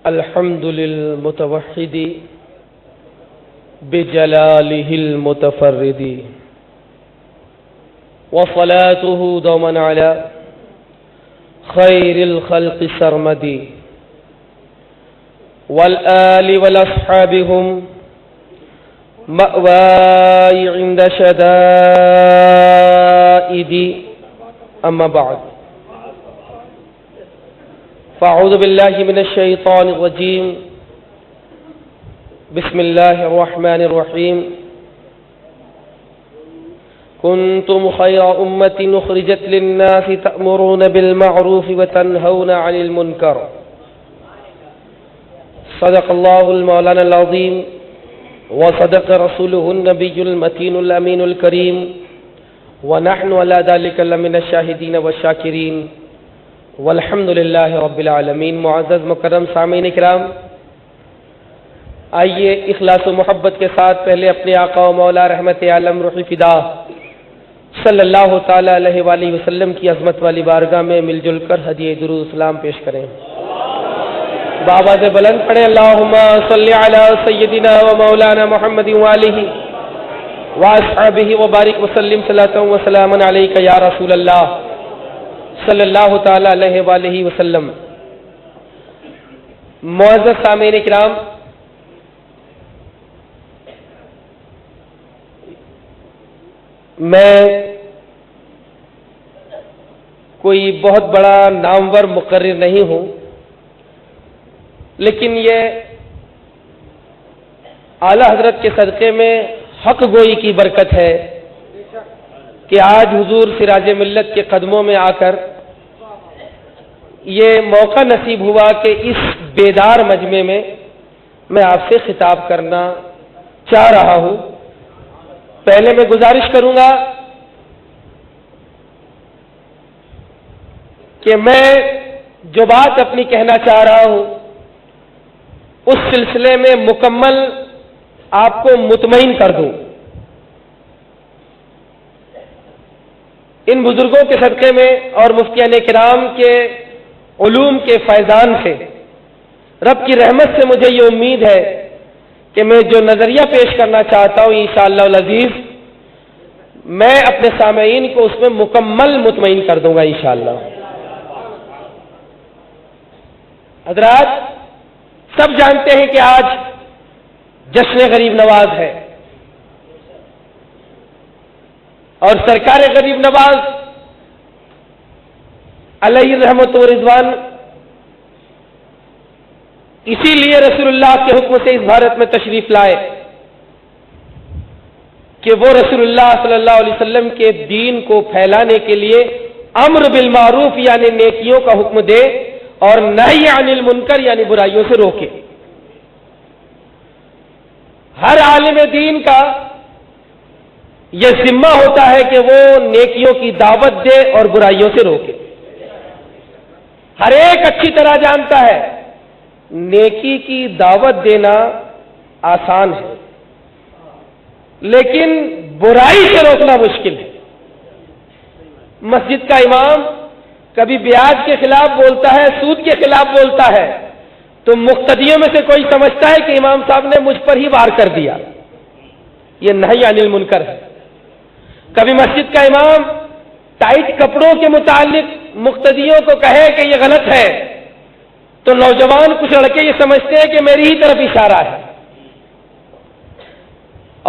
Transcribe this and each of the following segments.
الحمد للمتوحد بجلاله المتفرد وصلاته دوما على خير الخلق سرمد والآل والأصحاب هم مأواي عند شدائد أما بعد فأعوذ بالله من الشيطان الرجيم بسم الله الرحمن الرحيم كنتم خير أمة أخرجت للناس تأمرون بالمعروف وتنهون عن المنكر صدق الله المولانا العظيم وصدق رسوله النبي المتين الأمين الكريم ونحن على ذلك لمن الشاهدين والشاكرين والحمد للہ رب العالمین۔ معزز مکرم سامعین کرام، آئیے اخلاص و محبت کے ساتھ پہلے اپنے آقا و مولا رحمت عالم روح فدا صلی اللہ تعالی علیہ وآلہ وسلم کی عظمت والی بارگاہ میں مل جل کر ہدیہ درود سلام پیش کریں۔ بآواز بلند پڑھیں اللہم صلی علی سیدنا و مولانا محمد وآلہ واصحابہ وبارک وسلم صلاۃ و سلام علیک یا رسول اللہ صلی اللہ تعالی علیہ وآلہ وسلم۔ معزز سامعین کرام، میں کوئی بہت بڑا نامور مقرر نہیں ہوں، لیکن یہ اعلی حضرت کے صدقے میں حق گوئی کی برکت ہے کہ آج حضور سراج ملت کے قدموں میں آ کر یہ موقع نصیب ہوا کہ اس بیدار مجمع میں میں آپ سے خطاب کرنا چاہ رہا ہوں۔ پہلے میں گزارش کروں گا کہ میں جو بات اپنی کہنا چاہ رہا ہوں اس سلسلے میں مکمل آپ کو مطمئن کر دوں۔ ان بزرگوں کے صدقے میں اور مفتیان کرام کے علوم کے فیضان سے رب کی رحمت سے مجھے یہ امید ہے کہ میں جو نظریہ پیش کرنا چاہتا ہوں انشاءاللہ العزیز میں اپنے سامعین کو اس میں مکمل مطمئن کر دوں گا انشاءاللہ۔ حضرات، سب جانتے ہیں کہ آج جشن غریب نواز ہے اور سرکار غریب نواز علیہ رحمت و رضوان اسی لیے رسول اللہ کے حکم سے اس بھارت میں تشریف لائے کہ وہ رسول اللہ صلی اللہ علیہ وسلم کے دین کو پھیلانے کے لیے امر بالمعروف یعنی نیکیوں کا حکم دے اور نہی عن المنکر یعنی برائیوں سے روکے۔ ہر عالم دین کا یہ ذمہ ہوتا ہے کہ وہ نیکیوں کی دعوت دے اور برائیوں سے روکے۔ ہر ایک اچھی طرح جانتا ہے نیکی کی دعوت دینا آسان ہے لیکن برائی سے روکنا مشکل ہے۔ مسجد کا امام کبھی بیاج کے خلاف بولتا ہے، سود کے خلاف بولتا ہے تو مقتدیوں میں سے کوئی سمجھتا ہے کہ امام صاحب نے مجھ پر ہی وار کر دیا، یہ نہی عن المنکر ہے۔ کبھی مسجد کا امام ٹائٹ کپڑوں کے متعلق مقتدیوں کو کہے کہ یہ غلط ہے تو نوجوان کچھ لڑکے یہ سمجھتے ہیں کہ میری ہی طرف اشارہ ہے۔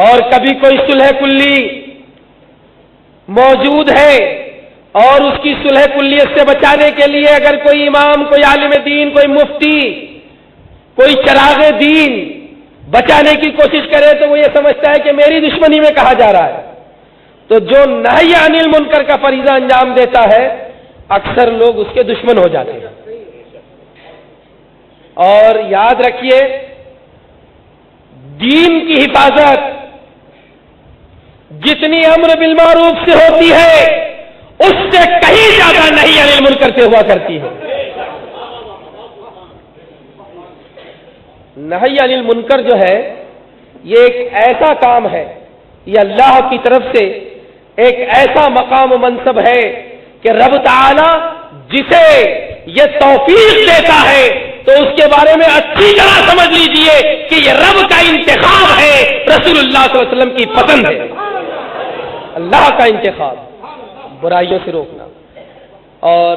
اور کبھی کوئی صلح کلی موجود ہے اور اس کی صلح کلیت سے بچانے کے لیے اگر کوئی امام، کوئی عالم دین، کوئی مفتی، کوئی چراغ دین بچانے کی کوشش کرے تو وہ یہ سمجھتا ہے کہ میری دشمنی میں کہا جا رہا ہے۔ تو جو نہی عن المنکر کا فریضہ انجام دیتا ہے اکثر لوگ اس کے دشمن ہو جاتے ہیں۔ اور یاد رکھیے دین کی حفاظت جتنی امر بالمعروف سے ہوتی ہے اس سے کہیں زیادہ نہی عن المنکر سے ہوا کرتی ہے۔ نہی عن المنکر جو ہے یہ ایک ایسا کام ہے، یہ اللہ کی طرف سے ایک ایسا مقام و منصب ہے کہ رب تعالی جسے یہ توفیق دیتا ہے تو اس کے بارے میں اچھی طرح سمجھ لیجئے کہ یہ رب کا انتخاب ہے، رسول اللہ صلی اللہ علیہ وسلم کی پسند ہے، اللہ کا انتخاب، برائیوں سے روکنا۔ اور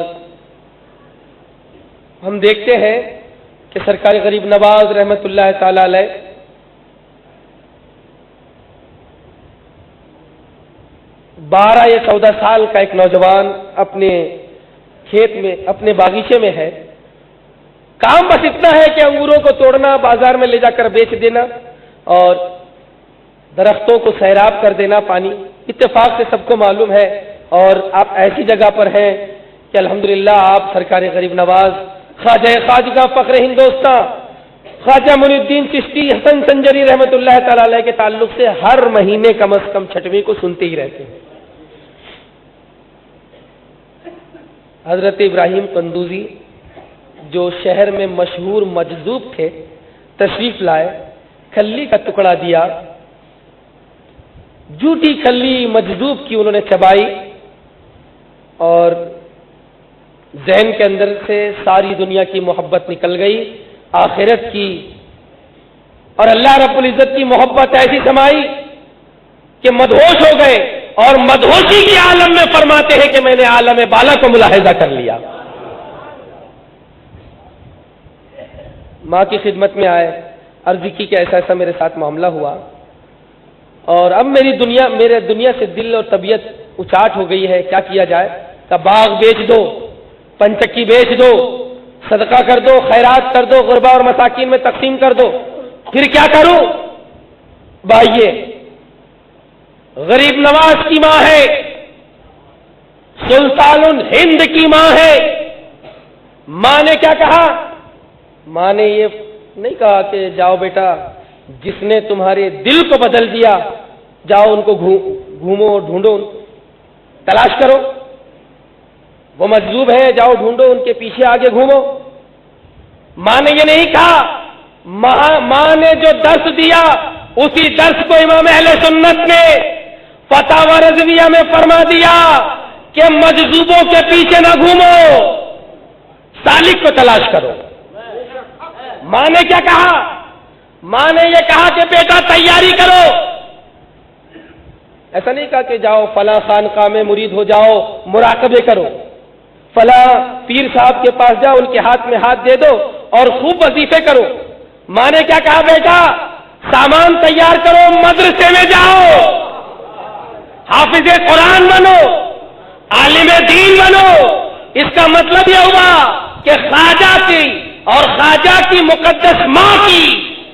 ہم دیکھتے ہیں کہ سرکار غریب نواز رحمت اللہ تعالی علیہ 12 یا 14 سال کا ایک نوجوان اپنے کھیت میں، اپنے باغیچے میں ہے، کام بس اتنا ہے کہ انگوروں کو توڑنا، بازار میں لے جا کر بیچ دینا اور درختوں کو سیراب کر دینا پانی۔ اتفاق سے سب کو معلوم ہے، اور آپ ایسی جگہ پر ہیں کہ الحمدللہ آپ سرکار غریب نواز خواجہ خواجہ فخر ہندوستان خواجہ معین الدین چشتی حسن سنجری رحمت اللہ تعالی علیہ کے تعلق سے ہر مہینے کم از کم چھٹویں کو سنتے ہی رہتے ہیں۔ حضرت ابراہیم قندوزی جو شہر میں مشہور مجذوب تھے، تشریف لائے، کھلی کا ٹکڑا دیا، جھوٹی کھلی مجذوب کی انہوں نے چبائی اور ذہن کے اندر سے ساری دنیا کی محبت نکل گئی، آخرت کی اور اللہ رب العزت کی محبت ایسی سمائی کہ مدہوش ہو گئے، اور مدہوشی کی عالم میں فرماتے ہیں کہ میں نے عالم بالا کو ملاحظہ کر لیا۔ ماں کی خدمت میں آئے، عرض کی کہ ایسا ایسا میرے ساتھ معاملہ ہوا اور اب میرے دنیا سے دل اور طبیعت اچاٹ ہو گئی ہے، کیا کیا جائے؟ کہ باغ بیچ دو، پنچکی بیچ دو، صدقہ کر دو، خیرات کر دو، غربا اور مساکین میں تقسیم کر دو۔ پھر کیا کروں؟ بھائیے، غریب نواز کی ماں ہے، سلطان ہند کی ماں ہے، ماں نے کیا کہا؟ ماں نے یہ نہیں کہا کہ جاؤ بیٹا، جس نے تمہارے دل کو بدل دیا جاؤ ان کو گھومو، ڈھونڈو، تلاش کرو، وہ مجذوب ہے، جاؤ ڈھونڈو، ان کے پیچھے آگے گھومو۔ ماں نے یہ نہیں کہا، ماں نے جو درس دیا اسی درس کو امام اہل سنت نے فتاوی رضویہ میں فرما دیا کہ مجذوبوں کے پیچھے نہ گھومو، سالک کو تلاش کرو۔ ماں نے کیا کہا؟ ماں نے یہ کہا کہ بیٹا تیاری کرو، ایسا نہیں کہا کہ جاؤ فلاں خانقاہ میں مرید ہو جاؤ، مراقبے کرو، فلاں پیر صاحب کے پاس جاؤ، ان کے ہاتھ میں ہاتھ دے دو اور خوب وظیفے کرو۔ ماں نے کیا کہا؟ بیٹا سامان تیار کرو، مدرسے میں جاؤ، حافظ قرآن بنو، عالم دین بنو۔ اس کا مطلب یہ ہوا کہ خواجہ کی اور خواجہ کی مقدس ماں کی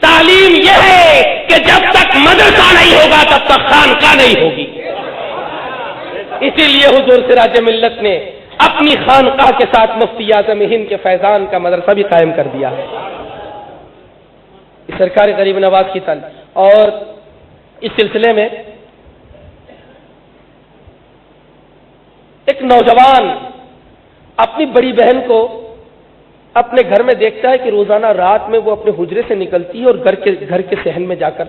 تعلیم یہ ہے کہ جب تک مدرسہ نہیں ہوگا تب تک خانقاہ نہیں ہوگی۔ اسی لیے حضور سراج ملت نے اپنی خانقاہ کے ساتھ مفتی اعظم ہند کے فیضان کا مدرسہ بھی قائم کر دیا ہے، سرکار غریب نواز کی تعلیم۔ اور اس سلسلے میں ایک نوجوان اپنی بڑی بہن کو اپنے گھر میں دیکھتا ہے کہ روزانہ رات میں وہ اپنے حجرے سے نکلتی ہے اور گھر کے صحن میں جا کر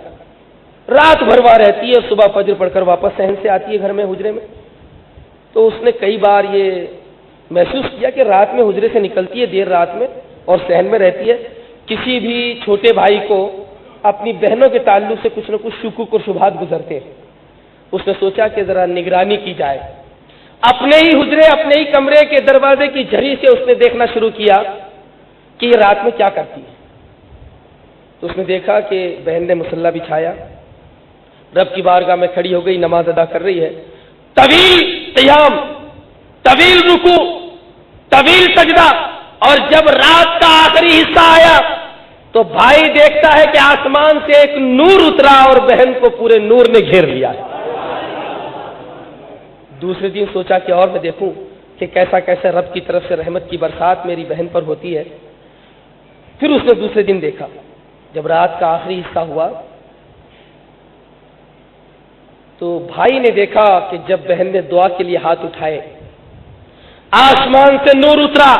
رات بھر وہاں رہتی ہے، صبح فجر پڑھ کر واپس صحن سے آتی ہے گھر میں، حجرے میں۔ تو اس نے کئی بار یہ محسوس کیا کہ رات میں حجرے سے نکلتی ہے دیر رات میں اور صحن میں رہتی ہے، کسی بھی چھوٹے بھائی کو اپنی بہنوں کے تعلق سے کچھ نہ کچھ شکوک اور شبہات گزرتے ہیں۔ اس نے سوچا کہ ذرا نگرانی کی جائے، اپنے ہی حجرے، اپنے ہی کمرے کے دروازے کی جھری سے اس نے دیکھنا شروع کیا کہ یہ رات میں کیا کرتی ہے۔ تو اس نے دیکھا کہ بہن نے مصلی بچھایا، رب کی بارگاہ میں کھڑی ہو گئی، نماز ادا کر رہی ہے، طویل قیام، طویل رکوع، طویل سجدہ، اور جب رات کا آخری حصہ آیا تو بھائی دیکھتا ہے کہ آسمان سے ایک نور اترا اور بہن کو پورے نور نے گھیر لیا ہے۔ دوسرے دن سوچا کہ اور میں دیکھوں کہ کیسا کیسا رب کی طرف سے رحمت کی برسات میری بہن پر ہوتی ہے۔ پھر اس نے دوسرے دن دیکھا، جب رات کا آخری حصہ ہوا تو بھائی نے دیکھا کہ جب بہن نے دعا کے لیے ہاتھ اٹھائے، آسمان سے نور اترا،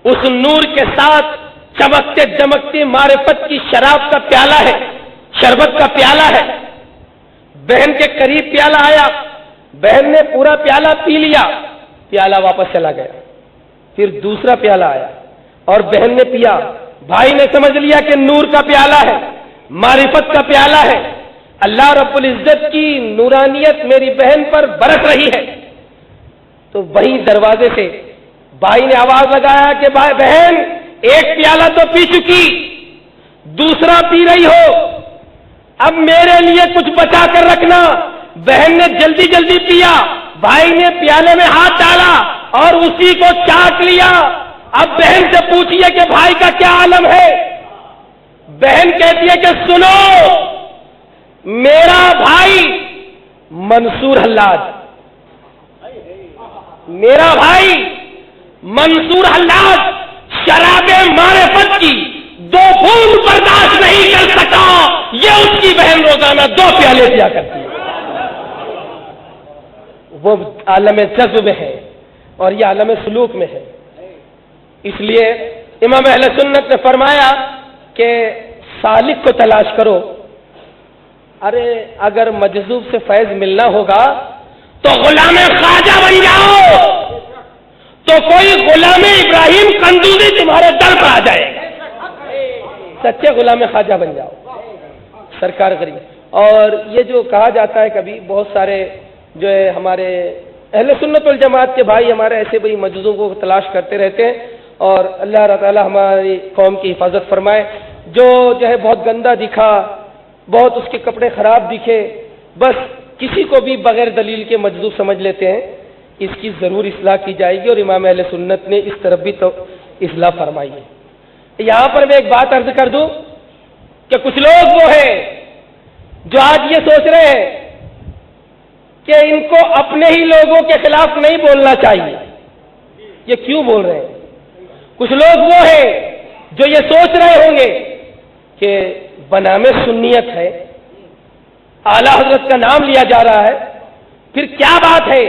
اس نور کے ساتھ چمکتے دمکتے معرفت کی شراب کا پیالہ ہے، شربت کا پیالہ ہے۔ بہن کے قریب پیالہ آیا، بہن نے پورا پیالہ پی لیا، پیالہ واپس چلا گیا. پھر دوسرا پیالہ آیا اور بہن نے پیا. بھائی نے سمجھ لیا کہ نور کا پیالہ ہے, معرفت کا پیالہ ہے, اللہ رب العزت کی نورانیت میری بہن پر برس رہی ہے. تو وہیں دروازے سے بھائی نے آواز لگایا کہ بھائی بہن ایک پیالہ تو پی چکی, دوسرا پی رہی ہو, اب میرے لیے کچھ بچا کر رکھنا. بہن نے جلدی جلدی پیا, بھائی نے پیالے میں ہاتھ ڈالا اور اسی کو چاٹ لیا. اب بہن سے پوچھئے کہ بھائی کا کیا عالم ہے. بہن کہتی ہے کہ سنو, میرا بھائی منصور حلاج, میرا بھائی منصور حلاج شراب معرفت کی 2 بوند برداشت نہیں کر سکا. یہ اس کی بہن روزانہ 2 پیالے پیا کرتی ہے. وہ عالم جذب میں ہے اور یہ عالم سلوک میں ہے. اس لیے امام اہل سنت نے فرمایا کہ سالک کو تلاش کرو. ارے اگر مجذوب سے فیض ملنا ہوگا تو غلام خواجہ بن جاؤ, تو کوئی غلام ابراہیم قندوزی تمہارے در پر آ جائے گا. سچے غلام خواجہ بن جاؤ سرکار غریب. اور یہ جو کہا جاتا ہے کبھی بہت سارے جو ہے ہمارے اہل سنت والجماعت کے بھائی ہمارے ایسے بھائی مجذوبوں کو تلاش کرتے رہتے ہیں, اور اللہ تعالی ہماری قوم کی حفاظت فرمائے. جو ہے بہت گندا دکھا, بہت اس کے کپڑے خراب دکھے, بس کسی کو بھی بغیر دلیل کے مجذوب سمجھ لیتے ہیں, اس کی ضرور اصلاح کی جائے گی. اور امام اہل سنت نے اس طرف بھی تو اصلاح فرمائی ہے. یہاں پر میں ایک بات عرض کر دوں کہ کچھ لوگ وہ ہیں جو آج یہ سوچ رہے ہیں کہ ان کو اپنے ہی لوگوں کے خلاف نہیں بولنا چاہیے. یہ کیوں بول رہے ہیں؟ کچھ لوگ وہ ہیں جو یہ سوچ رہے ہوں گے کہ بنام سنیت ہے, اعلیٰ حضرت کا نام لیا جا رہا ہے, پھر کیا بات ہے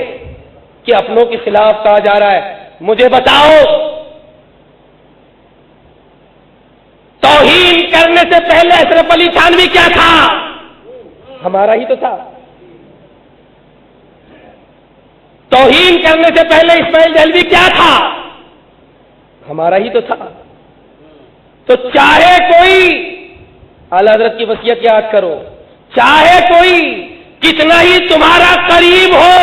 کہ اپنوں کے خلاف کہا جا رہا ہے. مجھے بتاؤ, توہین کرنے سے پہلے اشرف علی تھانوی کیا تھا؟ ہمارا ہی تو تھا. توہین کرنے سے پہلے اسماعیل دہلوی کیا تھا؟ ہمارا ہی تو تھا. تو چاہے کوئی اعلیٰ حضرت کی وصیت یاد کرو, چاہے کوئی کتنا ہی تمہارا قریب ہو,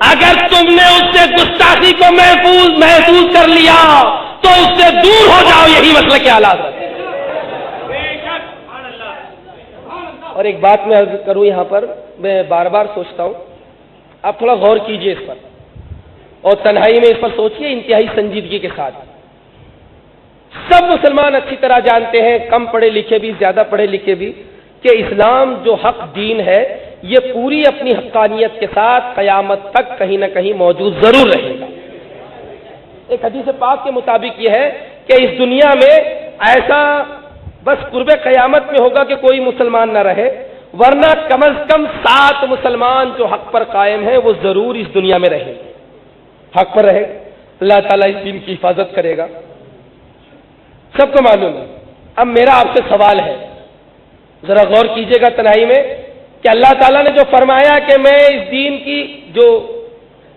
اگر تم نے اس سے گستاخی کو محسوس کر لیا تو اس سے دور ہو جاؤ. یہی مسئلہ کیا اعلیٰ حضرت. اور ایک بات میں عرض کروں یہاں پر, میں بار بار سوچتا ہوں, آپ تھوڑا غور کیجئے اس پر اور تنہائی میں اس پر سوچئے انتہائی سنجیدگی کے ساتھ. سب مسلمان اچھی طرح جانتے ہیں, کم پڑھے لکھے بھی زیادہ پڑھے لکھے بھی, کہ اسلام جو حق دین ہے یہ پوری اپنی حقانیت کے ساتھ قیامت تک کہیں نہ کہیں موجود ضرور رہے گا. ایک حدیث پاک کے مطابق یہ ہے کہ اس دنیا میں ایسا بس قرب قیامت میں ہوگا کہ کوئی مسلمان نہ رہے, ورنہ کم از کم 7 مسلمان جو حق پر قائم ہیں وہ ضرور اس دنیا میں رہیں گے, حق پر رہے. اللہ تعالیٰ اس دین کی حفاظت کرے گا, سب کو معلوم ہے. اب میرا آپ سے سوال ہے, ذرا غور کیجئے گا تنہائی میں, کہ اللہ تعالیٰ نے جو فرمایا کہ میں اس دین کی جو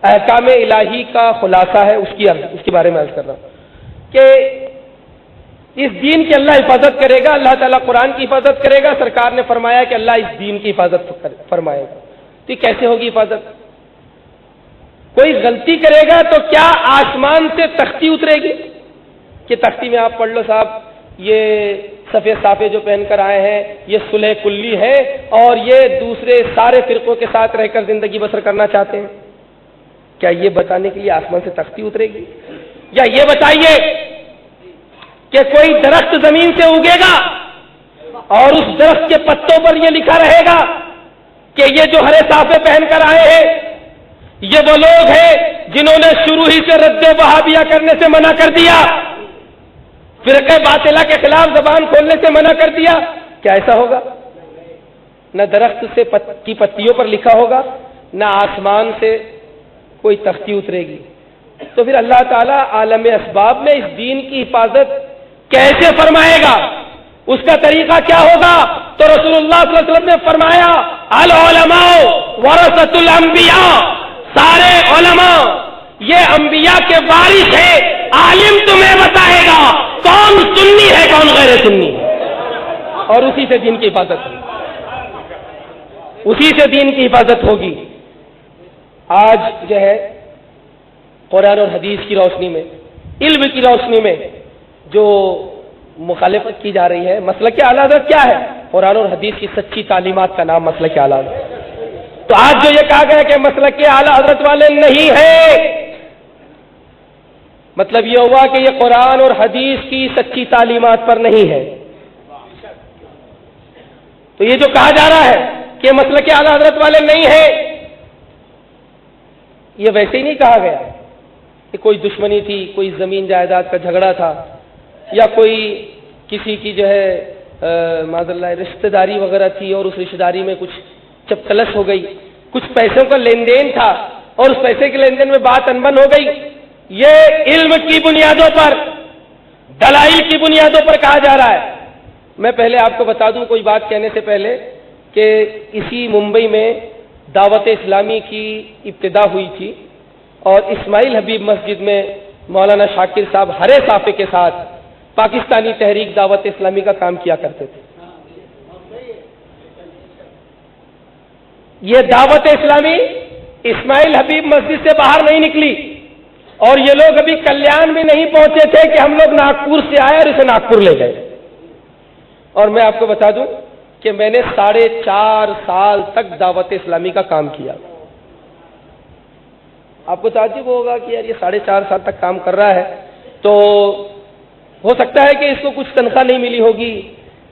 احکام الہی کا خلاصہ ہے اس کے بارے میں عرض کر رہا ہوں کہ اس دین کی اللہ حفاظت کرے گا, اللہ تعالیٰ قرآن کی حفاظت کرے گا. سرکار نے فرمایا کہ اللہ اس دین کی حفاظت فرمائے گا. تو کیسے ہوگی حفاظت؟ کوئی غلطی کرے گا تو کیا آسمان سے تختی اترے گی کہ تختی میں آپ پڑھ لو صاحب یہ سفید صافے جو پہن کر آئے ہیں یہ صلح کلی ہے اور یہ دوسرے سارے فرقوں کے ساتھ رہ کر زندگی بسر کرنا چاہتے ہیں؟ کیا یہ بتانے کے لیے آسمان سے تختی اترے گی؟ یا یہ بتائیے کہ کوئی درخت زمین سے اگے گا اور اس درخت کے پتوں پر یہ لکھا رہے گا کہ یہ جو ہرے صافے پہن کر آئے ہیں یہ وہ لوگ ہیں جنہوں نے شروع ہی سے رد وہابیہ کرنے سے منع کر دیا, فرقہ باطلہ کے خلاف زبان کھولنے سے منع کر دیا؟ کیا ایسا ہوگا؟ نہ درخت سے کی پتیوں پر لکھا ہوگا, نہ آسمان سے کوئی تختی اترے گی. تو پھر اللہ تعالیٰ عالم اسباب میں اس دین کی حفاظت کیسے فرمائے گا؟ اس کا طریقہ کیا ہوگا؟ تو رسول اللہ صلی اللہ علیہ وسلم نے فرمایا العلماء ورثۃ الانبیاء, سارے علماء یہ انبیاء کے وارث ہے، عالم تمہیں بتائے گا کون سنی ہے کون غیر سنی ہے، اور اسی سے دین کی حفاظت ہوگی، اسی سے دین کی حفاظت ہوگی۔ آج جو ہے قرآن اور حدیث کی روشنی میں، علم کی روشنی میں جو مخالفت کی جا رہی ہے، مسلک اعلیٰ حضرت کیا ہے؟ قرآن اور حدیث کی سچی تعلیمات کا نام مسلک اعلیٰ حضرت۔ تو آج جو یہ کہا گیا کہ مسلک اعلیٰ حضرت والے نہیں ہے، مطلب یہ ہوا کہ یہ قرآن اور حدیث کی سچی تعلیمات پر نہیں ہے۔ تو یہ جو کہا جا رہا ہے کہ مسلک اعلیٰ حضرت والے نہیں ہے، یہ ویسے ہی نہیں کہا گیا کہ کوئی دشمنی تھی، کوئی زمین جائیداد کا جھگڑا تھا، یا کوئی کسی کی جو ہے معاذ اللہ رشتہ داری وغیرہ تھی اور اس رشتہ داری میں کچھ چپکلش ہو گئی، کچھ پیسوں کا لین دین تھا اور اس پیسے کے لین دین میں بات انبن ہو گئی۔ یہ علم کی بنیادوں پر، دلائل کی بنیادوں پر کہا جا رہا ہے۔ میں پہلے آپ کو بتا دوں کوئی بات کہنے سے پہلے کہ اسی ممبئی میں دعوت اسلامی کی ابتدا ہوئی تھی، اور اسماعیل حبیب مسجد میں مولانا شاکر صاحب ہرے صافے کے ساتھ پاکستانی تحریک دعوت اسلامی کا کام کیا کرتے تھے۔ یہ دعوت اسلامی اسماعیل حبیب مسجد سے باہر نہیں نکلی، اور یہ لوگ ابھی کلیان بھی نہیں پہنچے تھے کہ ہم لوگ ناگپور سے آئے اور اسے ناگپور لے گئے۔ اور میں آپ کو بتا دوں کہ میں نے 4.5 سال تک دعوت اسلامی کا کام کیا۔ آپ کو تعجب ہوگا کہ یار یہ 4.5 سال تک کام کر رہا ہے، تو ہو سکتا ہے کہ اس کو کچھ تنخواہ نہیں ملی ہوگی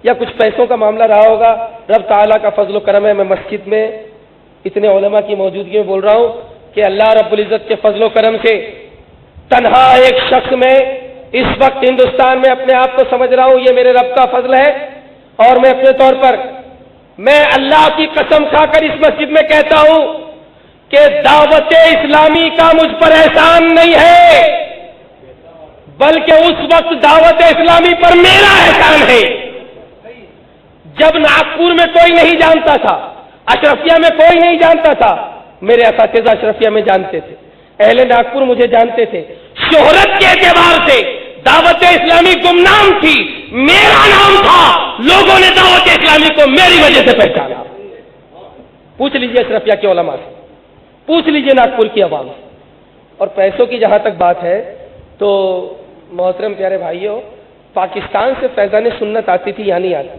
یا کچھ پیسوں کا معاملہ رہا ہوگا۔ رب تعالیٰ کا فضل و کرم ہے، میں مسجد میں اتنے علماء کی موجودگی میں بول رہا ہوں کہ اللہ رب العزت کے فضل و کرم سے تنہا ایک شخص میں اس وقت ہندوستان میں اپنے آپ کو سمجھ رہا ہوں، یہ میرے رب کا فضل ہے۔ اور میں اپنے طور پر میں اللہ کی قسم کھا کر اس مسجد میں کہتا ہوں کہ دعوت اسلامی کا مجھ پر احسان نہیں ہے، بلکہ اس وقت دعوت اسلامی پر میرا احسان ہے جب ناگپور میں کوئی نہیں جانتا تھا، اشرفیہ میں کوئی نہیں جانتا تھا، میرے اساتذہ اشرفیہ میں جانتے تھے، اہل ناگپور مجھے جانتے تھے۔ شہرت کے اعتبار سے دعوت اسلامی گمنام تھی، میرا نام تھا، لوگوں نے دعوت اسلامی کو میری وجہ سے پہچانا۔ پوچھ لیجئے اشرفیہ کے علماء سے، پوچھ لیجئے ناگپور کی عوام سے۔ اور پیسوں کی جہاں تک بات ہے تو محترم پیارے بھائیوں، پاکستان سے فیضان سنت آتی تھی یا نہیں آتی؟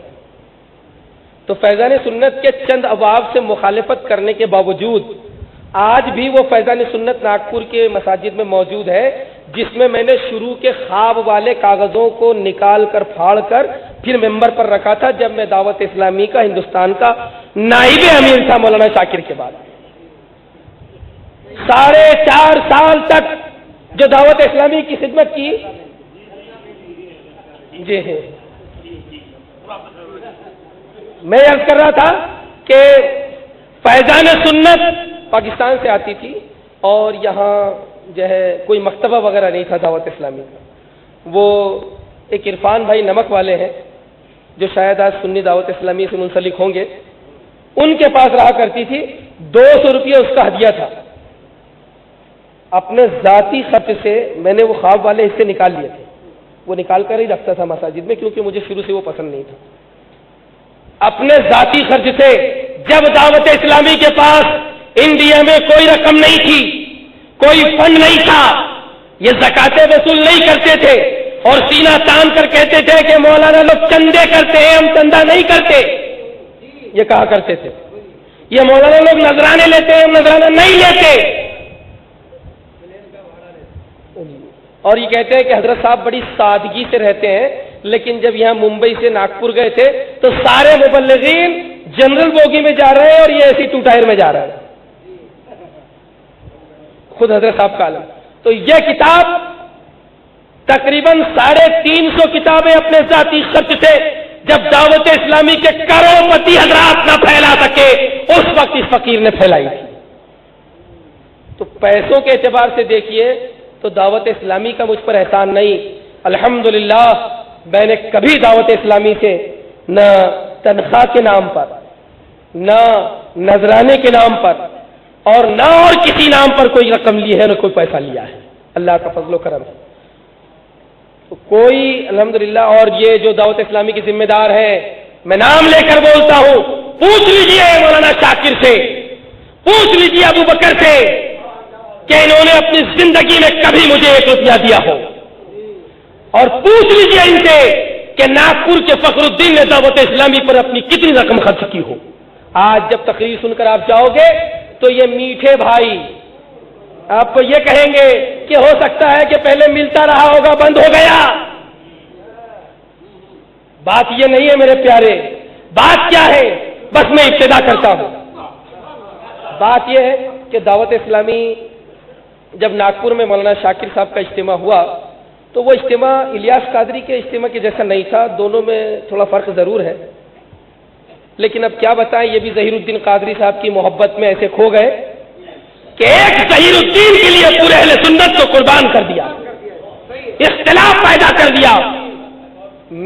تو فیضان سنت کے چند ابواب سے مخالفت کرنے کے باوجود آج بھی وہ فیضان سنت ناگپور کے مساجد میں موجود ہے، جس میں میں نے شروع کے خواب والے کاغذوں کو نکال کر پھاڑ کر پھر ممبر پر رکھا تھا جب میں دعوت اسلامی کا ہندوستان کا نائب امیر تھا مولانا شاکر کے بعد۔ 4.5 سال تک جو دعوت اسلامی کی خدمت کی، جی ہاں، میں عرض کر رہا تھا کہ فیضان سنت پاکستان سے آتی تھی، اور یہاں جو ہے کوئی مکتبہ وغیرہ نہیں تھا دعوت اسلامی کا۔ وہ ایک عرفان بھائی نمک والے ہیں جو شاید آج سنی دعوت اسلامی سے منسلک ہوں گے، ان کے پاس رہا کرتی تھی، 200 روپیہ اس کا ہدیہ تھا۔ اپنے ذاتی خرچ سے میں نے وہ خواب والے حصے نکال لیے تھے، وہ نکال کر ہی رکھتا تھا مساجد میں، کیونکہ مجھے شروع سے وہ پسند نہیں تھا۔ اپنے ذاتی خرچ سے جب دعوت اسلامی کے پاس انڈیا میں کوئی رقم نہیں تھی، کوئی فنڈ نہیں تھا، یہ زکاتیں وصول نہیں کرتے تھے اور سینہ تان کر کہتے تھے کہ مولانا لوگ چندے کرتے ہیں، ہم چندہ نہیں کرتے، یہ کہا کرتے تھے۔ یہ مولانا لوگ نذرانے لیتے ہیں، ہم نذرانہ نہیں لیتے، اور یہ کہتے ہیں کہ حضرت صاحب بڑی سادگی سے رہتے ہیں، لیکن جب یہاں ممبئی سے ناگپور گئے تھے تو سارے مبلغین جنرل بوگی میں جا رہے ہیں اور یہ ایسی 2 ٹائر میں جا رہا ہے، خود حضرت صاحب کا عالم۔ تو یہ کتاب تقریباً 350 کتابیں اپنے ذاتی خرچ سے جب دعوت اسلامی کے کروڑپتی حضرات نہ پھیلا سکے، اس وقت اس فقیر نے پھیلائی تھی۔ تو پیسوں کے اعتبار سے دیکھیے تو دعوت اسلامی کا مجھ پر احسان نہیں، الحمدللہ میں نے کبھی دعوت اسلامی سے نہ تنخواہ کے نام پر، نہ نذرانے کے نام پر اور نہ اور کسی نام پر کوئی رقم لی ہے نہ کوئی پیسہ لیا ہے، اللہ کا فضل و کرم ہے۔ تو کوئی الحمدللہ، اور یہ جو دعوت اسلامی کے ذمہ دار ہیں، میں نام لے کر بولتا ہوں، پوچھ لیجئے مولانا شاکر سے، پوچھ لیجئے ابو بکر سے کہ انہوں نے اپنی زندگی میں کبھی مجھے 1 روپیہ دیا ہو، اور پوچھ لیجئے ان سے کہ ناگپور کے فخر الدین نے دعوت اسلامی پر اپنی کتنی رقم خرچ کی ہو۔ آج جب تقریر سن کر آپ جاؤ گے تو یہ میٹھے بھائی آپ کو یہ کہیں گے کہ ہو سکتا ہے کہ پہلے ملتا رہا ہوگا، بند ہو گیا۔ بات یہ نہیں ہے میرے پیارے، بات کیا ہے؟ بس میں ابتدا کرتا ہوں۔ بات یہ ہے کہ دعوت اسلامی جب ناگپور میں مولانا شاکر صاحب کا اجتماع ہوا تو وہ اجتماع الیاس قادری کے اجتماع کے جیسا نہیں تھا، دونوں میں تھوڑا فرق ضرور ہے، لیکن اب کیا بتائیں، یہ بھی ظہیر الدین قادری صاحب کی محبت میں ایسے کھو گئے کہ ایک ظہیر الدین کے لیے پورے اہل سنت کو قربان کر دیا، اختلاف پیدا کر دیا۔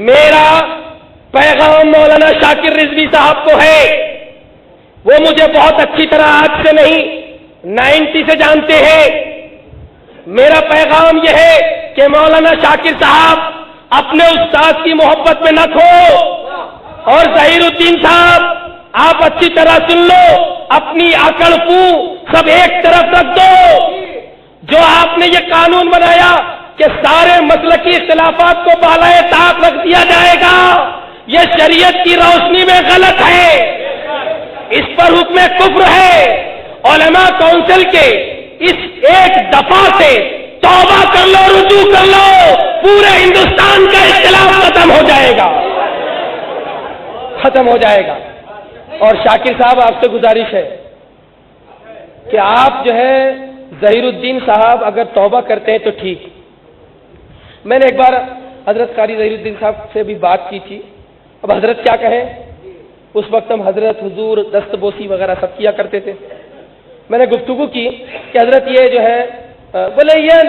میرا پیغام مولانا شاکر رضوی صاحب کو ہے، وہ مجھے بہت اچھی طرح آج سے نہیں 90 سے جانتے ہیں۔ میرا پیغام یہ ہے کہ مولانا شاکر صاحب اپنے استاد کی محبت میں نہ کھو، اور ظہیر الدین صاحب آپ اچھی طرح سن لو، اپنی اکڑ پو سب ایک طرف رکھ دو۔ جو آپ نے یہ قانون بنایا کہ سارے مسلکی اختلافات کو بالائے طاق رکھ دیا جائے گا، یہ شریعت کی روشنی میں غلط ہے، اس پر حکم کفر ہے۔ علماء کونسل کے اس ایک دفعہ سے توبہ کر لو، رجوع کر لو، پورے ہندوستان کا اختلاف ختم ہو جائے گا، ختم ہو جائے گا۔ اور شاکر صاحب آپ سے گزارش ہے کہ آپ جو ہے ظہیر الدین صاحب اگر توبہ کرتے ہیں تو ٹھیک۔ میں نے ایک بار حضرت قاری ظہیر الدین صاحب سے بھی بات کی تھی، اب حضرت کیا کہیں، اس وقت ہم حضرت حضور دست بوسی وغیرہ سب کیا کرتے تھے۔ میں نے گفتگو کی کہ حضرت یہ جو ہے بولے یہ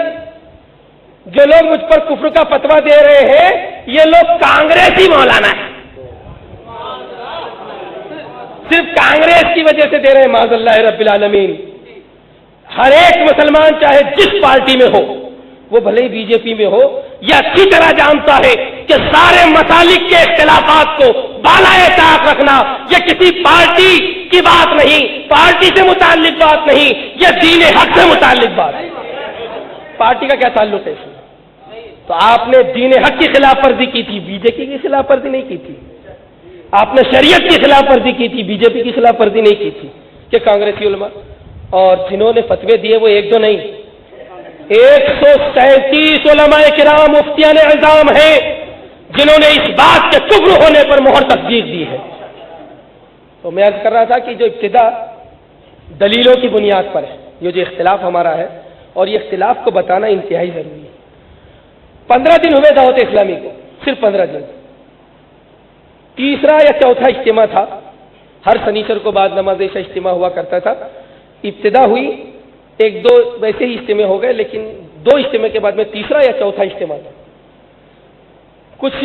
جو لوگ مجھ پر کفر کا فتویٰ دے رہے ہیں یہ لوگ کانگریسی مولانا ہیں، صرف کانگریس کی وجہ سے دے رہے ہیں، معاذ اللہ رب العالمین۔ ہر ایک مسلمان چاہے جس پارٹی میں ہو، وہ بھلے ہی بی جے پی میں ہو، یہ اچھی طرح جانتا ہے کہ سارے مسالک کے اختلافات کو بالائے طاق رکھنا یہ کسی پارٹی کی بات نہیں، پارٹی سے متعلق بات نہیں، یہ دین حق سے متعلق بات ہے۔ پارٹی کا کیا تعلق ہے اس میں؟ تو آپ نے دین حق کی خلاف ورزی کی تھی، بی جے پی کی خلاف ورزی نہیں کی تھی۔ آپ نے شریعت کی خلاف ورزی کی تھی، بی جے پی کی خلاف ورزی نہیں کی تھی کہ کانگریسی علماء اور جنہوں نے فتوے دیے وہ ایک دو نہیں، 137 علماء کرام مفتیان اعظام ہیں جنہوں نے اس بات کے کفر ہونے پر مہر تصدیق دی ہے۔ تو میں عرض کر رہا تھا کہ جو ابتدا دلیلوں کی بنیاد پر ہے، یہ جو اختلاف ہمارا ہے اور یہ اختلاف کو بتانا انتہائی ضروری ہے۔ 15 دن ہوئے دعوت اسلامی کو، صرف 15 دن۔ تیسرا یا چوتھا اجتماع تھا، ہر سنیچر کو بعد نماز عشاء اجتماع ہوا کرتا تھا۔ ابتدا ہوئی، ایک دو ویسے ہی اجتماع ہو گئے، لیکن 2 اجتماع کے بعد میں تیسرا یا چوتھا اجتماع تھا۔ کچھ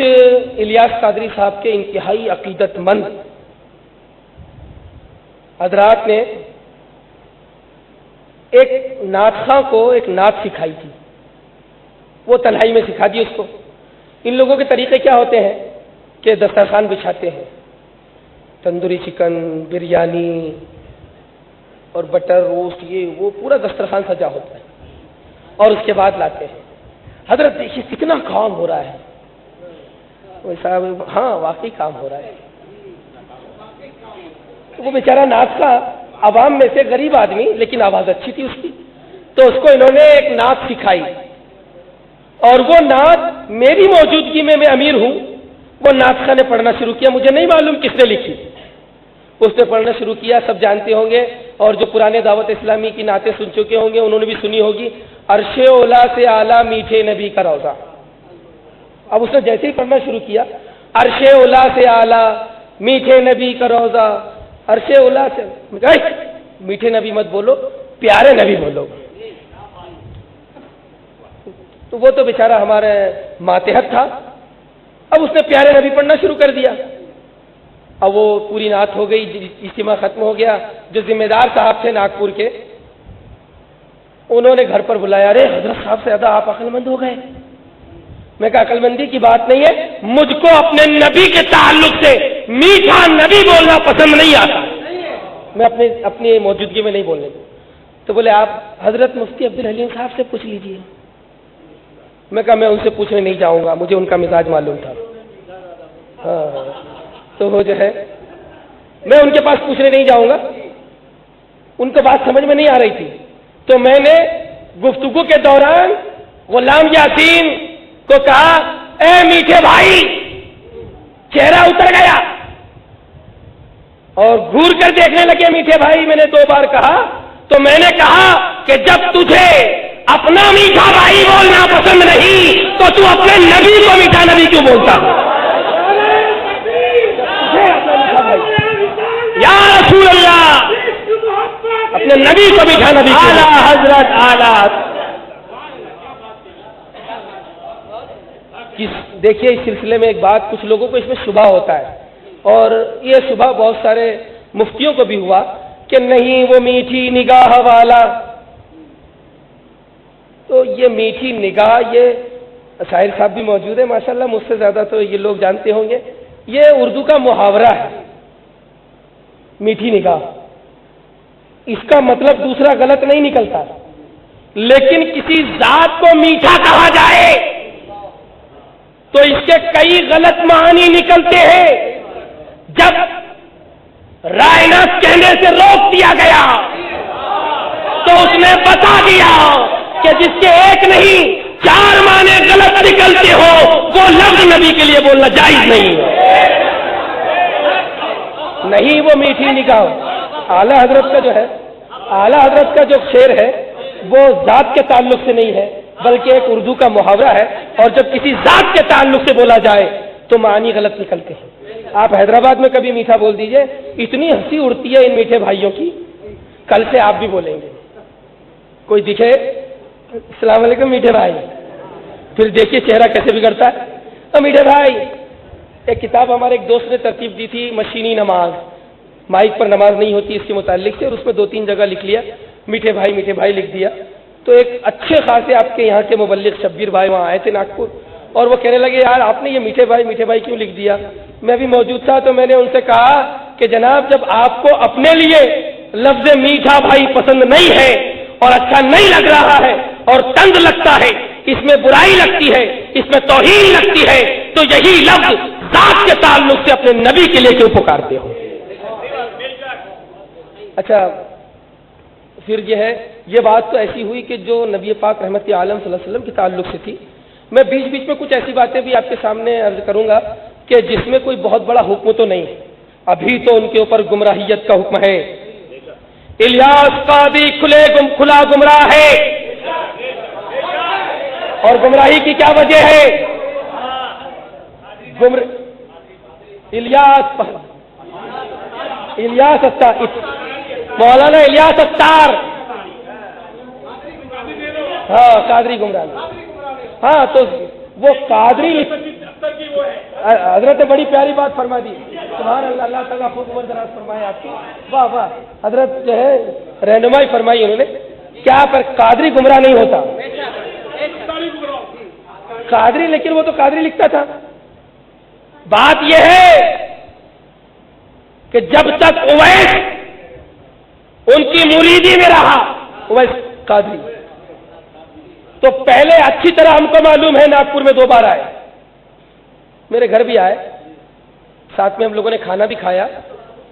الیاس قادری صاحب کے انتہائی عقیدت مند حضرات نے ایک نعت خواں کو ایک نعت سکھائی تھی، وہ تنہائی میں سکھا دی اس کو۔ ان لوگوں کے طریقے کیا ہوتے ہیں کہ دسترخوان بچھاتے ہیں، تندوری چکن، بریانی اور بٹر روسٹ، یہ وہ پورا دسترخوان سجا ہوتا ہے، اور اس کے بعد لاتے ہیں۔ حضرت دیکھیے کتنا کام ہو رہا ہے۔ وہ صاحب ہاں واقعی کام ہو رہا ہے۔ وہ بیچارہ نعت کا عوام میں سے غریب آدمی، لیکن آواز اچھی تھی اس کی، تو اس کو انہوں نے ایک نعت سکھائی، اور وہ نعت میری موجودگی میں امیر ہوں، وہ نعت خواں نے پڑھنا شروع کیا۔ مجھے نہیں معلوم کس نے لکھی، اس نے پڑھنا شروع کیا۔ سب جانتے ہوں گے، اور جو پرانے دعوت اسلامی کی نعتیں سن چکے ہوں گے انہوں نے بھی سنی ہوگی، عرش اولا سے اعلیٰ میٹھے نبی کا روضہ۔ اب اس نے جیسے ہی پڑھنا شروع کیا، عرش اولا سے اعلیٰ میٹھے نبی کا روضہ، عرش اولا سے، میٹھے نبی مت بولو، پیارے نبی بولو۔ تو وہ تو بیچارہ ہمارے ماتحت تھا، اب اس نے پیارے نبی پڑھنا شروع کر دیا۔ اب وہ پوری نعت ہو گئی، اجتماع ختم ہو گیا، جو ذمہ دار صاحب تھے ناگپور کے، انہوں نے گھر پر بلایا، ارے حضرت صاحب سے زیادہ آپ عقل مند ہو گئے۔ میں کہا عقل مندی کی بات نہیں ہے، مجھ کو اپنے نبی کے تعلق سے میٹھا نبی بولنا پسند نہیں آتا، میں اپنی موجودگی میں نہیں بولنے دوں۔ تو بولے آپ حضرت مفتی عبدالحلیم صاحب سے پوچھ لیجئے۔ میں کہا میں ان سے پوچھنے نہیں جاؤں گا، مجھے ان کا مزاج معلوم تھا۔ ہاں تو وہ جو ہے میں ان کے پاس پوچھنے نہیں جاؤں گا، ان کو بات سمجھ میں نہیں آ رہی تھی، تو میں نے گفتگو کے دوران غلام یاسین کو کہا، اے میٹھے بھائی، چہرہ اتر گیا اور گھور کر دیکھنے لگے میٹھے بھائی۔ میں نے 2 بار کہا تو میں نے کہا کہ جب تجھے اپنا میٹھا بھائی بولنا پسند نہیں تو تو اپنے نبی کو میٹھا نبی کیوں بولتا ہے؟ یا رسول اللہ، اپنے نبی کو میٹھا نبی کیوں؟ اعلیٰ حضرت اعلیٰ۔ دیکھیے اس سلسلے میں ایک بات، کچھ لوگوں کو اس میں شبہ ہوتا ہے، اور یہ شبہ بہت سارے مفتیوں کو بھی ہوا کہ نہیں وہ میٹھی نگاہ والا۔ تو یہ میٹھی نگاہ، یہ شاعر صاحب بھی موجود ہے ماشاءاللہ، مجھ سے زیادہ تو یہ لوگ جانتے ہوں گے، یہ اردو کا محاورہ ہے میٹھی نگاہ، اس کا مطلب دوسرا غلط نہیں نکلتا، لیکن کسی ذات کو میٹھا کہا جائے تو اس کے کئی غلط معنی نکلتے ہیں۔ جب رائنس کہنے سے روک دیا گیا تو اس نے بتا دیا کہ جس کے ایک نہیں 4 معنی غلط نکلتے ہو وہ لفظ نبی کے لیے بولنا جائز نہیں ہے۔ نہیں وہ میٹھی نگاہ، اعلیٰ حضرت کا جو ہے، اعلیٰ حضرت کا جو شعر ہے وہ ذات کے تعلق سے نہیں ہے بلکہ ایک اردو کا محاورہ ہے، اور جب کسی ذات کے تعلق سے بولا جائے تو معنی غلط نکلتے ہیں۔ آپ حیدرآباد میں کبھی میٹھا بول دیجئے، اتنی ہنسی اڑتی ہے ان میٹھے بھائیوں کی، کل سے آپ بھی بولیں گے، کوئی دکھے السلام علیکم میٹھے بھائی، پھر دیکھیے چہرہ کیسے بگڑتا ہے۔ تو میٹھے بھائی، ایک کتاب ہمارے ایک دوست نے ترتیب دی تھی، مشینی نماز، مائک پر نماز نہیں ہوتی اس کے متعلق سے، اور اس میں 2-3 جگہ لکھ لیا میٹھے بھائی لکھ دیا۔ تو ایک اچھے خاصے آپ کے یہاں کے مبلغ شبیر بھائی وہاں آئے تھے ناگپور، اور وہ کہنے لگے یار آپ نے یہ میٹھے بھائی کیوں لکھ دیا؟ میں بھی موجود تھا تو میں نے ان سے کہا کہ جناب جب آپ کو اپنے لیے لفظ میٹھا بھائی پسند نہیں ہے اور اچھا نہیں لگ رہا ہے اور تنگ لگتا ہے، اس میں برائی لگتی ہے، اس میں توہین لگتی ہے، تو یہی لفظ ذات کے تعلق سے اپنے نبی کے لیے کیوں پکارتے ہو؟ اچھا پھر یہ بات تو ایسی ہوئی کہ جو نبی پاک رحمت عالم صلی اللہ علیہ وسلم کے تعلق سے تھی۔ میں بیچ میں کچھ ایسی باتیں بھی آپ کے سامنے عرض کروں گا کہ جس میں کوئی بہت بڑا حکم تو نہیں، ابھی تو ان کے اوپر گمراہیت کا حکم ہے۔ الیاس قادری کھلا گمراہ ہے، اور گمراہی کی کیا وجہ ہے؟ الیاس اتار، مولانا الیاس اتار، ہاں قادری گمراہ، ہاں تو وہ قادری، حضرت نے بڑی پیاری بات فرما دی، سبحان اللہ، اللہ تعالیٰ خوب عمر دراز فرمائے آپ کی، واہ واہ، حضرت جو ہے رہنمائی فرمائی انہوں نے، کیا پر قادری گمراہ نہیں ہوتا؟ قادری، لیکن وہ تو قادری لکھتا تھا۔ بات یہ ہے کہ جب تک اویس ان کی مریدی میں رہا، اویس قادری، تو پہلے اچھی طرح ہم کو معلوم ہے ناگپور میں 2 بار آئے، میرے گھر بھی آئے، ساتھ میں ہم لوگوں نے کھانا بھی کھایا،